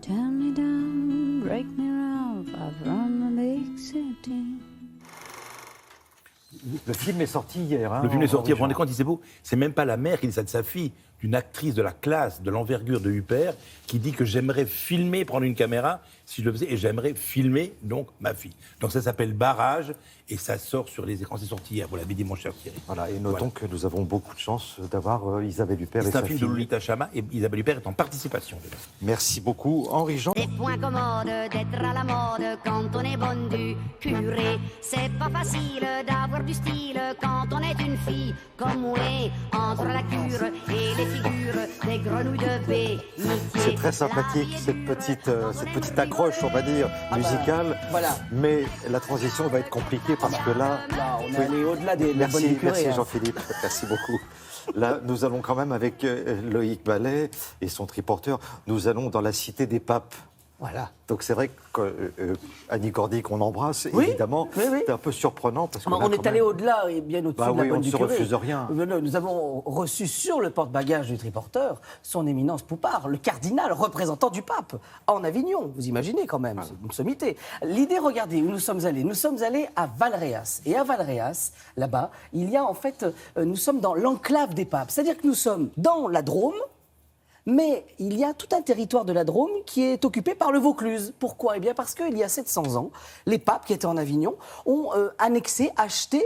Turn me down, break me round, I've run the big city. Le film est sorti hier. Le film est sorti, vous vous rendez compte, c'est beau. C'est même pas la mère qui dit ça de sa fille. d'une actrice de la classe, de l'envergure de Huppert, qui dit que j'aimerais filmer, prendre une caméra, si je le faisais, et j'aimerais filmer donc ma fille. Donc ça s'appelle Barrage, et ça sort sur les écrans, c'est sorti hier, vous l'avez dit mon cher Thierry. Voilà, et notons que nous avons beaucoup de chance d'avoir Isabelle Huppert et c'est sa un film fille. de Lolita Chama, et Isabelle Huppert est en participation. Merci beaucoup, Henri Jean. C'est point commode d'être à la mode quand on est bonne du curé. C'est pas facile d'avoir du style quand on est une fille comme on est entre la cure et les figures des grenouilles de baie. C'est très sympathique, cette petite accroche, on va dire, musicale. Voilà. Mais la transition va être compliquée parce que là... on est allé au-delà des bonnes du curé. Merci hein. Jean-Philippe, merci beaucoup. Là, nous allons quand même avec Loïc Ballet et son triporteur, nous allons dans la cité des papes. Voilà. Donc c'est vrai qu'Annie Cordy, qu'on embrasse, Oui, évidemment, oui, oui. c'est un peu surprenant. Parce que on est allé au-delà et bien au-dessus de la bonne du curé. On ne se refuse rien. Nous avons reçu sur le porte-bagages du triporteur son éminence Poupard, le cardinal représentant du pape, en Avignon. Vous imaginez quand même, c'est une sommité. L'idée, regardez où nous sommes allés à Valréas. Et à Valréas, là-bas, il y a en fait, nous sommes dans l'enclave des papes. C'est-à-dire que nous sommes dans la Drôme, mais il y a tout un territoire de la Drôme qui est occupé par le Vaucluse. Pourquoi ? Eh bien parce qu'il y a 700 ans, les papes qui étaient en Avignon ont annexé, acheté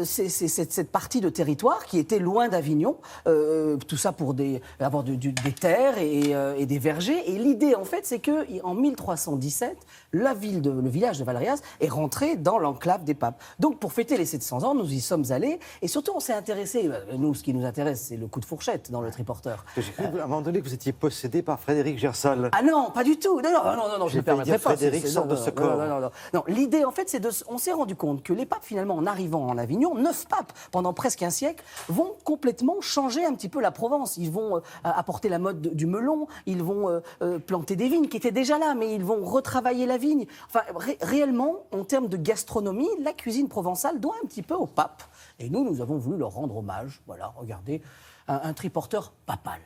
cette partie de territoire qui était loin d'Avignon. Tout ça pour avoir des terres et des vergers. Et l'idée, en fait, c'est qu'en 1317, le village de Valréas est rentré dans l'enclave des papes. Donc, pour fêter les 700 ans, nous y sommes allés. Et surtout, on s'est intéressé, nous, ce qui nous intéresse, c'est le coup de fourchette dans le triporteur. J'ai cru, à un moment donné, que vous étiez possédé par Frédéric Gersal. Ah non, pas du tout. Non, je ne me permettrai pas. Frédéric sort de ce corps. Non, l'idée, en fait, on s'est rendu compte que les papes, finalement, en arrivant en Avignon, 9 papes, pendant presque un siècle, vont complètement changer un petit peu la Provence. Ils vont apporter la mode du melon, ils vont planter des vignes qui étaient déjà là, mais ils vont retravailler la vigne. Enfin, réellement, en termes de gastronomie, la cuisine provençale doit un petit peu aux papes. Et nous avons voulu leur rendre hommage. Voilà, regardez, un triporteur papal.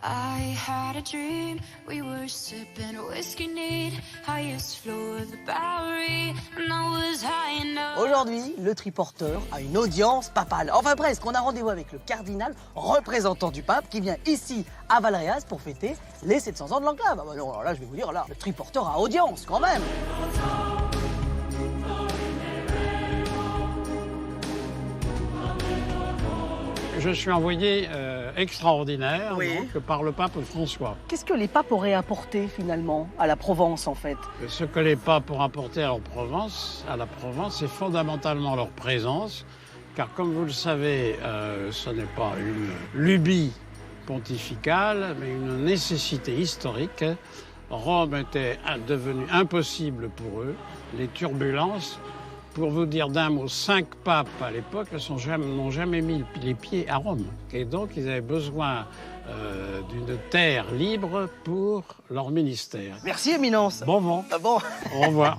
I had a dream, we were sipping whiskey neat, highest floor of the Bowery, and I was high enough. Aujourd'hui, le triporteur a une audience papale. Enfin presque, on a rendez-vous avec le cardinal, représentant du pape, qui vient ici à Valréas pour fêter les 700 ans de l'enclave. Ah bah non, alors là, je vais vous dire, là, le triporteur a audience quand même. Je suis envoyé extraordinaire donc, par le pape François. Qu'est-ce que les papes auraient apporté finalement à la Provence en fait ? Ce que les papes ont apporté à la Provence, c'est fondamentalement leur présence, car comme vous le savez, ce n'est pas une lubie pontificale, mais une nécessité historique. Rome était devenue impossible pour eux, les turbulences. Pour vous dire d'un mot, 5 papes à l'époque n'ont jamais mis les pieds à Rome. Et donc, ils avaient besoin d'une terre libre pour leur ministère. Merci, Éminence. Bon. Ah bon. Au revoir.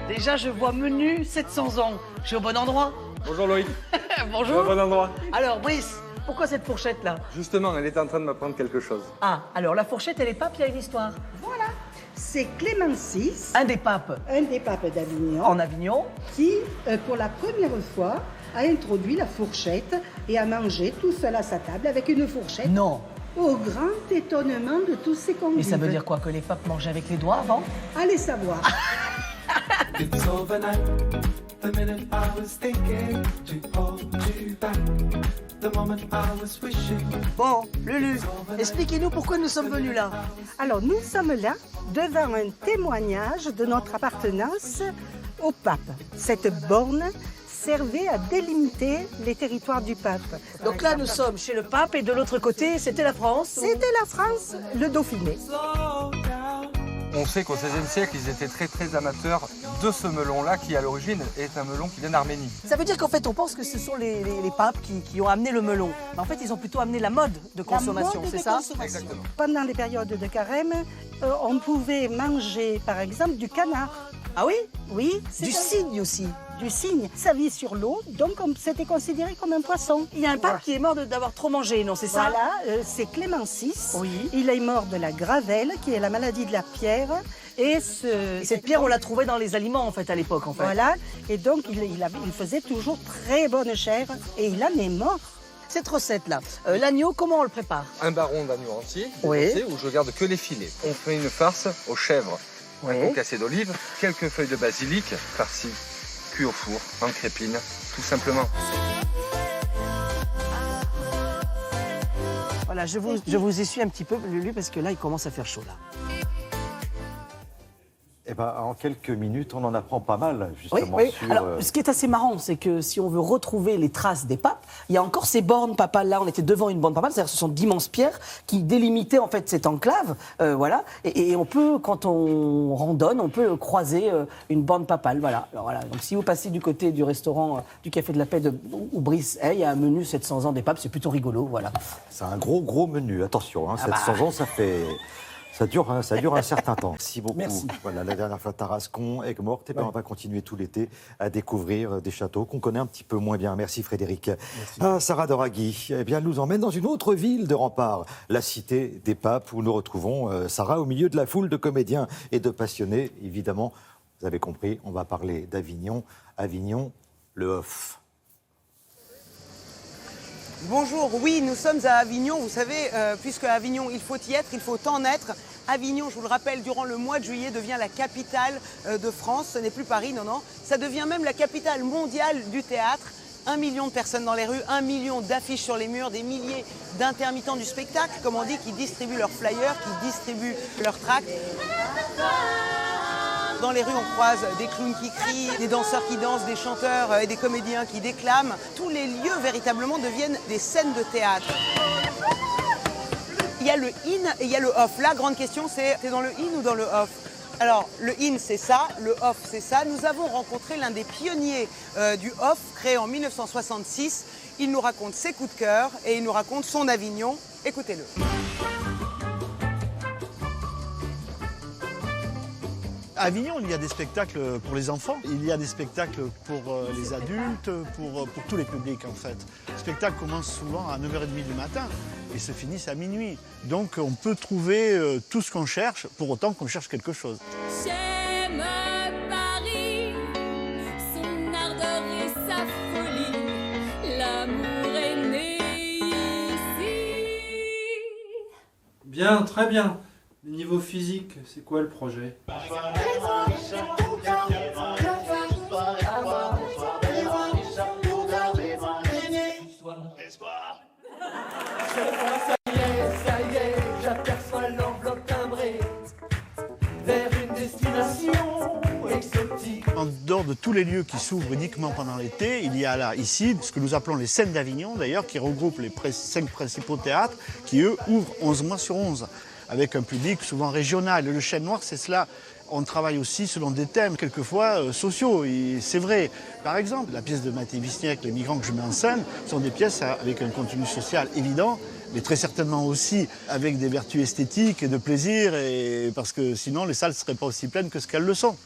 Déjà, je vois menu 700 ans. Je suis au bon endroit. Bonjour Loïc. Bonjour. Au bon endroit. Alors, Brice, pourquoi cette fourchette-là ? Justement, elle était en train de m'apprendre quelque chose. Ah, alors la fourchette, elle est pape, il y a une histoire. Voilà, c'est Clément VI. Un des papes. Un des papes d'Avignon. En Avignon. Qui, pour la première fois, a introduit la fourchette et a mangé tout seul à sa table avec une fourchette. Non. Au grand étonnement de tous ses convives. Et ça veut dire quoi, que les papes mangeaient avec les doigts avant ? Allez savoir. Bon, Lulu, expliquez-nous pourquoi nous sommes venus là. Alors, nous sommes là devant un témoignage de notre appartenance au pape. Cette borne servait à délimiter les territoires du pape. Donc là, nous sommes chez le pape et de l'autre côté, c'était la France. C'était la France, le Dauphiné. On sait qu'au XVIe siècle, ils étaient très amateurs de ce melon-là, qui à l'origine est un melon qui vient d'Arménie. Ça veut dire qu'en fait, on pense que ce sont les papes qui ont amené le melon. Mais en fait, ils ont plutôt amené la mode de consommation, c'est ça ? Exactement. Pendant les périodes de carême, on pouvait manger, par exemple, du canard. Ah oui ? Oui. Du cygne aussi. du cygne. Ça vit sur l'eau, donc c'était considéré comme un poisson. Il y a un pape qui est mort d'avoir trop mangé, non, c'est ça? Voilà, c'est Clément VI. Oui. Il est mort de la gravelle, qui est la maladie de la pierre. Et cette pierre, on la trouvait dans les aliments, en fait, à l'époque, en fait. Voilà, et donc il faisait toujours très bonne chair, et il en est mort. Cette recette-là, l'agneau, comment on le prépare? Un baron d'agneau entier, Oui. où je garde que les filets. On fait une farce aux chèvres, un concassé d'olive, quelques feuilles de basilic, farcies, cuit au four, en crépine, tout simplement. Voilà, je vous essuie un petit peu, Lulu, parce que là, il commence à faire chaud, là. Eh ben, en quelques minutes, on en apprend pas mal, justement. Oui. Sur, Alors, ce qui est assez marrant, c'est que si on veut retrouver les traces des papes, il y a encore ces bornes papales. Là, on était devant une borne papale, c'est-à-dire ce sont d'immenses pierres qui délimitaient en fait cette enclave, voilà. Et on peut, quand on randonne, on peut croiser une borne papale, voilà. Alors, voilà. Donc, si vous passez du côté du restaurant du Café de la Paix ou Brice, il y a un menu 700 ans des papes, c'est plutôt rigolo, voilà. C'est un gros menu. Attention, 700 ans, ça fait. Ça dure un certain temps. Merci beaucoup. Merci. Voilà, la dernière fois, Tarascon, Aigues-Mortes. On va continuer tout l'été à découvrir des châteaux qu'on connaît un petit peu moins bien. Merci Frédéric. Sarah Doraghi, eh bien, nous emmène dans une autre ville de rempart, la Cité des Papes, où nous retrouvons Sarah au milieu de la foule de comédiens et de passionnés. Évidemment, vous avez compris, on va parler d'Avignon. Avignon, le Hof. Bonjour, oui, nous sommes à Avignon. Vous savez, puisque à Avignon, il faut y être, il faut en être. Avignon, je vous le rappelle, durant le mois de juillet, devient la capitale de France. Ce n'est plus Paris, non. Ça devient même la capitale mondiale du théâtre. 1 million de personnes dans les rues, 1 million d'affiches sur les murs, des milliers d'intermittents du spectacle, comme on dit, qui distribuent leurs flyers, qui distribuent leurs tracts. Dans les rues, on croise des clowns qui crient, des danseurs qui dansent, des chanteurs et des comédiens qui déclament. Tous les lieux, véritablement, deviennent des scènes de théâtre. Il y a le in et il y a le off. La grande question, c'est t'es dans le in ou dans le off? Alors, le in, c'est ça, le off, c'est ça. Nous avons rencontré l'un des pionniers du off, créé en 1966. Il nous raconte ses coups de cœur et il nous raconte son Avignon. Écoutez-le. À Avignon, il y a des spectacles pour les enfants, il y a des spectacles pour les adultes, pour tous les publics en fait. Les spectacles commencent souvent à 9h30 du matin et se finissent à minuit. Donc on peut trouver tout ce qu'on cherche, pour autant qu'on cherche quelque chose. J'aime Paris, son ardeur et sa folie, l'amour est né ici. Bien, très bien. Niveau physique, c'est quoi le projet? Ça y est, j'aperçois l'enveloppe timbrée vers une destination exotique. En dehors de tous les lieux qui s'ouvrent uniquement pendant l'été, il y a là, ici, ce que nous appelons les scènes d'Avignon, d'ailleurs, qui regroupent les 5 principaux théâtres, qui eux ouvrent 11 mois sur 11. Avec un public souvent régional. Le Chêne Noir, c'est cela. On travaille aussi selon des thèmes, quelquefois sociaux. Et c'est vrai. Par exemple, la pièce de Mathé Wisniewski, Les migrants que je mets en scène, sont des pièces avec un contenu social évident, mais très certainement aussi avec des vertus esthétiques et de plaisir, et parce que sinon les salles ne seraient pas aussi pleines que ce qu'elles le sont.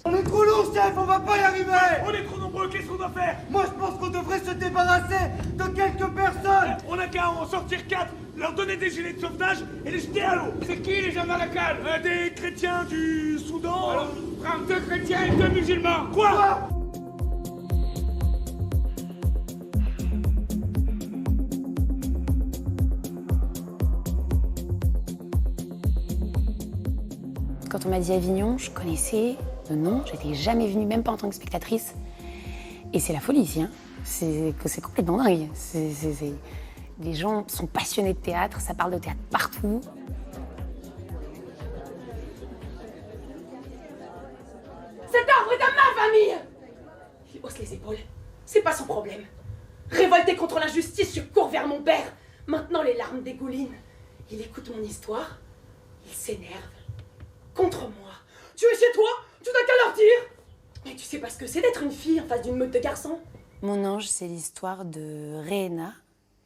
On est trop lourd, chef, on va pas y arriver. On est trop nombreux, qu'est-ce qu'on doit faire? Moi, je pense qu'on devrait se débarrasser de quelques personnes. On a qu'à en sortir 4, leur donner des gilets de sauvetage et les jeter à l'eau. C'est qui les gens dans la cale? Des chrétiens du Soudan. Alors, frère, 2 chrétiens et 2 musulmans. Quoi? Quand on m'a dit Avignon, je connaissais le nom, j'étais jamais venue, même pas en tant que spectatrice. Et c'est la folie ici, hein. C'est complètement dingue. Les gens sont passionnés de théâtre, ça parle de théâtre partout. Cet arbre est à ma famille! Il hausse les épaules, c'est pas son problème. Révolté contre l'injustice, je cours vers mon père. Maintenant les larmes dégoulinent. Il écoute mon histoire, il s'énerve. Contre moi. Tu es chez toi? Tu n'as qu'à leur dire! Mais tu sais pas ce que c'est d'être une fille en face d'une meute de garçons? Mon ange, c'est l'histoire de Rehena,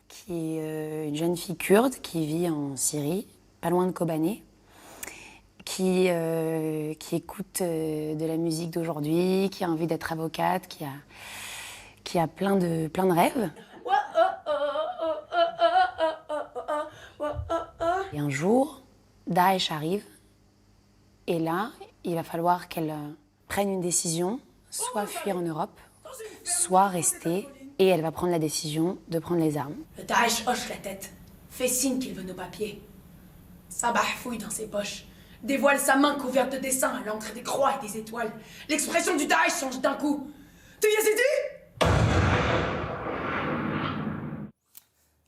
qui est une jeune fille kurde qui vit en Syrie, pas loin de Kobané, qui écoute de la musique d'aujourd'hui, qui a envie d'être avocate, qui a plein de rêves. Et un jour, Daesh arrive, et là, il va falloir qu'elle prenne une décision, soit fuir en Europe, soit rester, et elle va prendre la décision de prendre les armes. Le Daesh hoche la tête, fait signe qu'il veut nos papiers. Sabah fouille dans ses poches, dévoile sa main couverte de dessins à l'encre des croix et des étoiles. L'expression du Daesh change d'un coup. Tu Yazidi?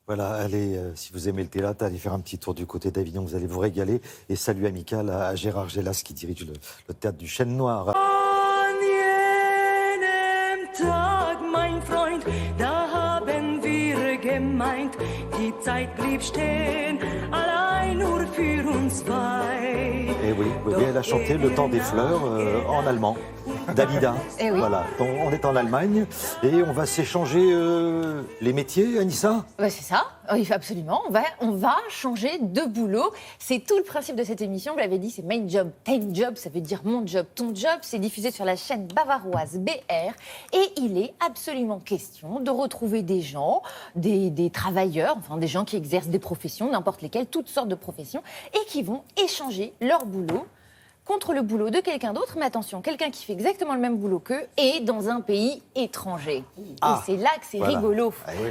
Voilà, allez, si vous aimez le théâtre, allez faire un petit tour du côté d'Avignon, vous allez vous régaler. Et salut amical à Gérard Gélas qui dirige le théâtre du Chêne Noir. An jenem Tag, mein Freund, da haben wir gemeint, die Zeit blieb stehen, allein nur für uns zwei. Et oui, elle a chanté Le temps des fleurs en allemand. Dalida. Eh oui. Voilà, donc, on est en Allemagne et on va s'échanger les métiers, Anissa. Ouais, c'est ça, oui, absolument. On va changer de boulot. C'est tout le principe de cette émission. Vous l'avez dit, c'est Mein Job, Dein Job. Ça veut dire mon job, ton job. C'est diffusé sur la chaîne bavaroise BR. Et il est absolument question de retrouver des gens, des travailleurs, enfin des gens qui exercent des professions, n'importe lesquelles, toutes sortes de professions, et qui vont échanger leur boulot contre le boulot de quelqu'un d'autre, mais attention, quelqu'un qui fait exactement le même boulot qu'eux et dans un pays étranger. Ah, et c'est là que c'est voilà. rigolo. Ah, oui.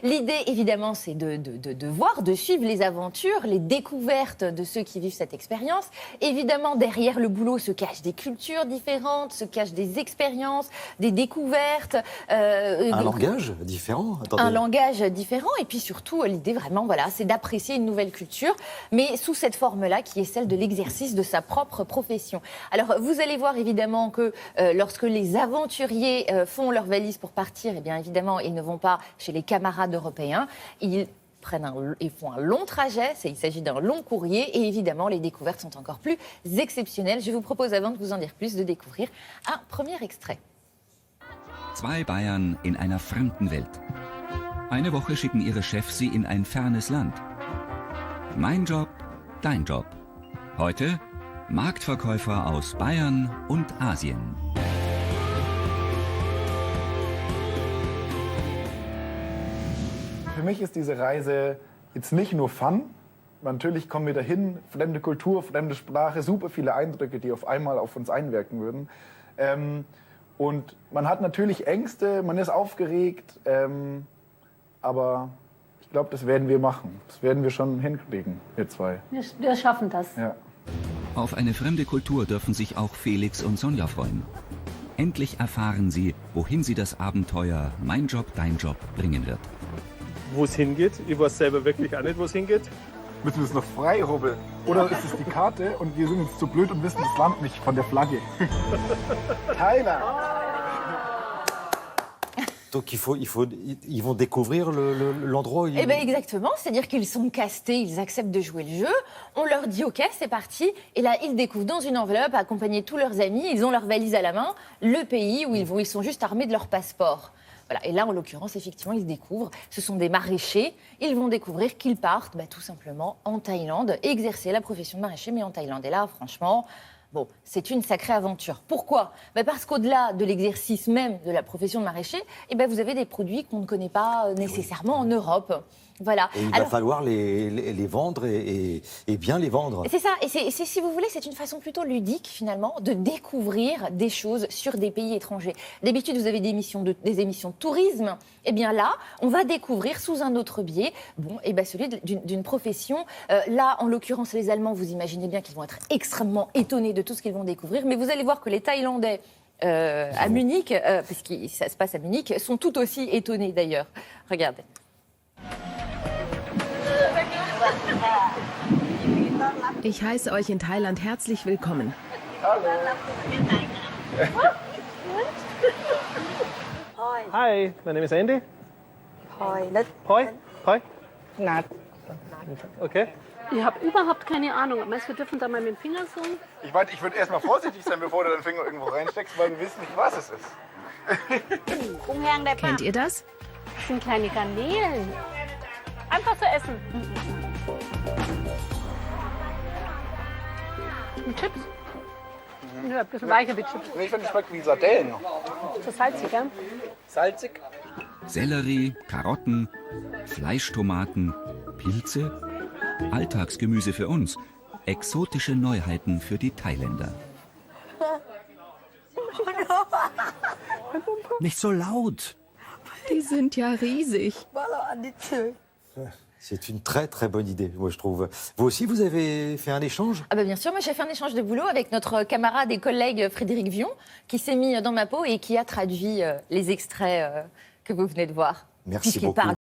L'idée, évidemment, c'est de voir, de suivre les aventures, les découvertes de ceux qui vivent cette expérience. Évidemment, derrière le boulot se cachent des cultures différentes, se cachent des expériences, des découvertes. Un langage différent. Attendez. Un langage différent. Et puis surtout, l'idée, vraiment, voilà, c'est d'apprécier une nouvelle culture, mais sous cette forme-là qui est celle de l'exercice de sa propre profession. Alors, vous allez voir évidemment que lorsque les aventuriers font leurs valises pour partir, eh bien évidemment, ils ne vont pas chez les camarades européens. Ils font un long trajet, il s'agit d'un long courrier et évidemment, les découvertes sont encore plus exceptionnelles. Je vous propose, avant de vous en dire plus, de découvrir un premier extrait. Zwei Bayern in einer fremden Welt. Eine Woche schicken ihre Chefs sie in ein fernes Land. Mein Job, dein Job. Heute Marktverkäufer aus Bayern und Asien. Für mich ist diese Reise jetzt nicht nur Fun. Natürlich kommen wir dahin, fremde Kultur, fremde Sprache, super viele Eindrücke, die auf einmal auf uns einwirken würden. Und man hat natürlich Ängste, man ist aufgeregt, aber ich glaube, das werden wir machen. Das werden wir schon hinkriegen, wir zwei. Wir schaffen das. Ja. Auf eine fremde Kultur dürfen sich auch Felix und Sonja freuen. Endlich erfahren sie, wohin sie das Abenteuer Mein Job, dein Job bringen wird. Wo es hingeht, ich weiß selber wirklich auch nicht, wo es hingeht. Müssen wir es noch frei rubbeln? Oder ist es die Karte und wir sind jetzt zu blöd und wissen das Land nicht von der Flagge? Tyler! Donc ils vont découvrir l'endroit où ils... Eh bien exactement, c'est-à-dire qu'ils sont castés, ils acceptent de jouer le jeu, on leur dit ok, c'est parti, et là ils découvrent dans une enveloppe, accompagnés de tous leurs amis, ils ont leur valise à la main, le pays où ils vont, ils sont juste armés de leur passeport. Voilà. Et là, en l'occurrence, effectivement, ils découvrent, ce sont des maraîchers, ils vont découvrir qu'ils partent tout simplement en Thaïlande, exercer la profession de maraîcher, mais en Thaïlande. Et là, franchement, bon, c'est une sacrée aventure. Pourquoi ? Parce qu'au-delà de l'exercice même de la profession de maraîcher, vous avez des produits qu'on ne connaît pas nécessairement en Europe. Voilà. Et il va falloir les vendre et bien les vendre. C'est ça. Et c'est, si vous voulez, c'est une façon plutôt ludique, finalement, de découvrir des choses sur des pays étrangers. D'habitude, vous avez des émissions de tourisme. Eh bien là, on va découvrir sous un autre biais, celui d'une profession. Là, en l'occurrence, les Allemands, vous imaginez bien qu'ils vont être extrêmement étonnés de tout ce qu'ils vont découvrir. Mais vous allez voir que les Thaïlandais, à Munich, parce que ça se passe à Munich, sont tout aussi étonnés d'ailleurs. Regardez. Ich heiße euch in Thailand herzlich willkommen. Hi, my name is Andy. Poi. Nat. Okay. Ich habe überhaupt keine Ahnung. Meinst du, wir dürfen da mal mit dem Finger so? Ich würde erstmal vorsichtig sein, bevor du deinen Finger irgendwo reinsteckst, weil wir wissen nicht, was es ist. Kennt ihr das? Das sind kleine Garnelen. Einfach zu essen. Mit Chips? Ja, ein bisschen weicher wie Chips. Ich finde, es schmeckt wie Sardellen. So salzig, ja? Salzig? Sellerie, Karotten, Fleischtomaten, Pilze, Alltagsgemüse für uns, exotische Neuheiten für die Thailänder. Nicht so laut. Die sind ja riesig. C'est une très très bonne idée, moi je trouve. Vous aussi, vous avez fait un échange? Ah bah bien sûr, moi j'ai fait un échange de boulot avec notre camarade et collègue Frédéric Vion, qui s'est mis dans ma peau et qui a traduit les extraits que vous venez de voir. Merci Puisqu'il beaucoup. parle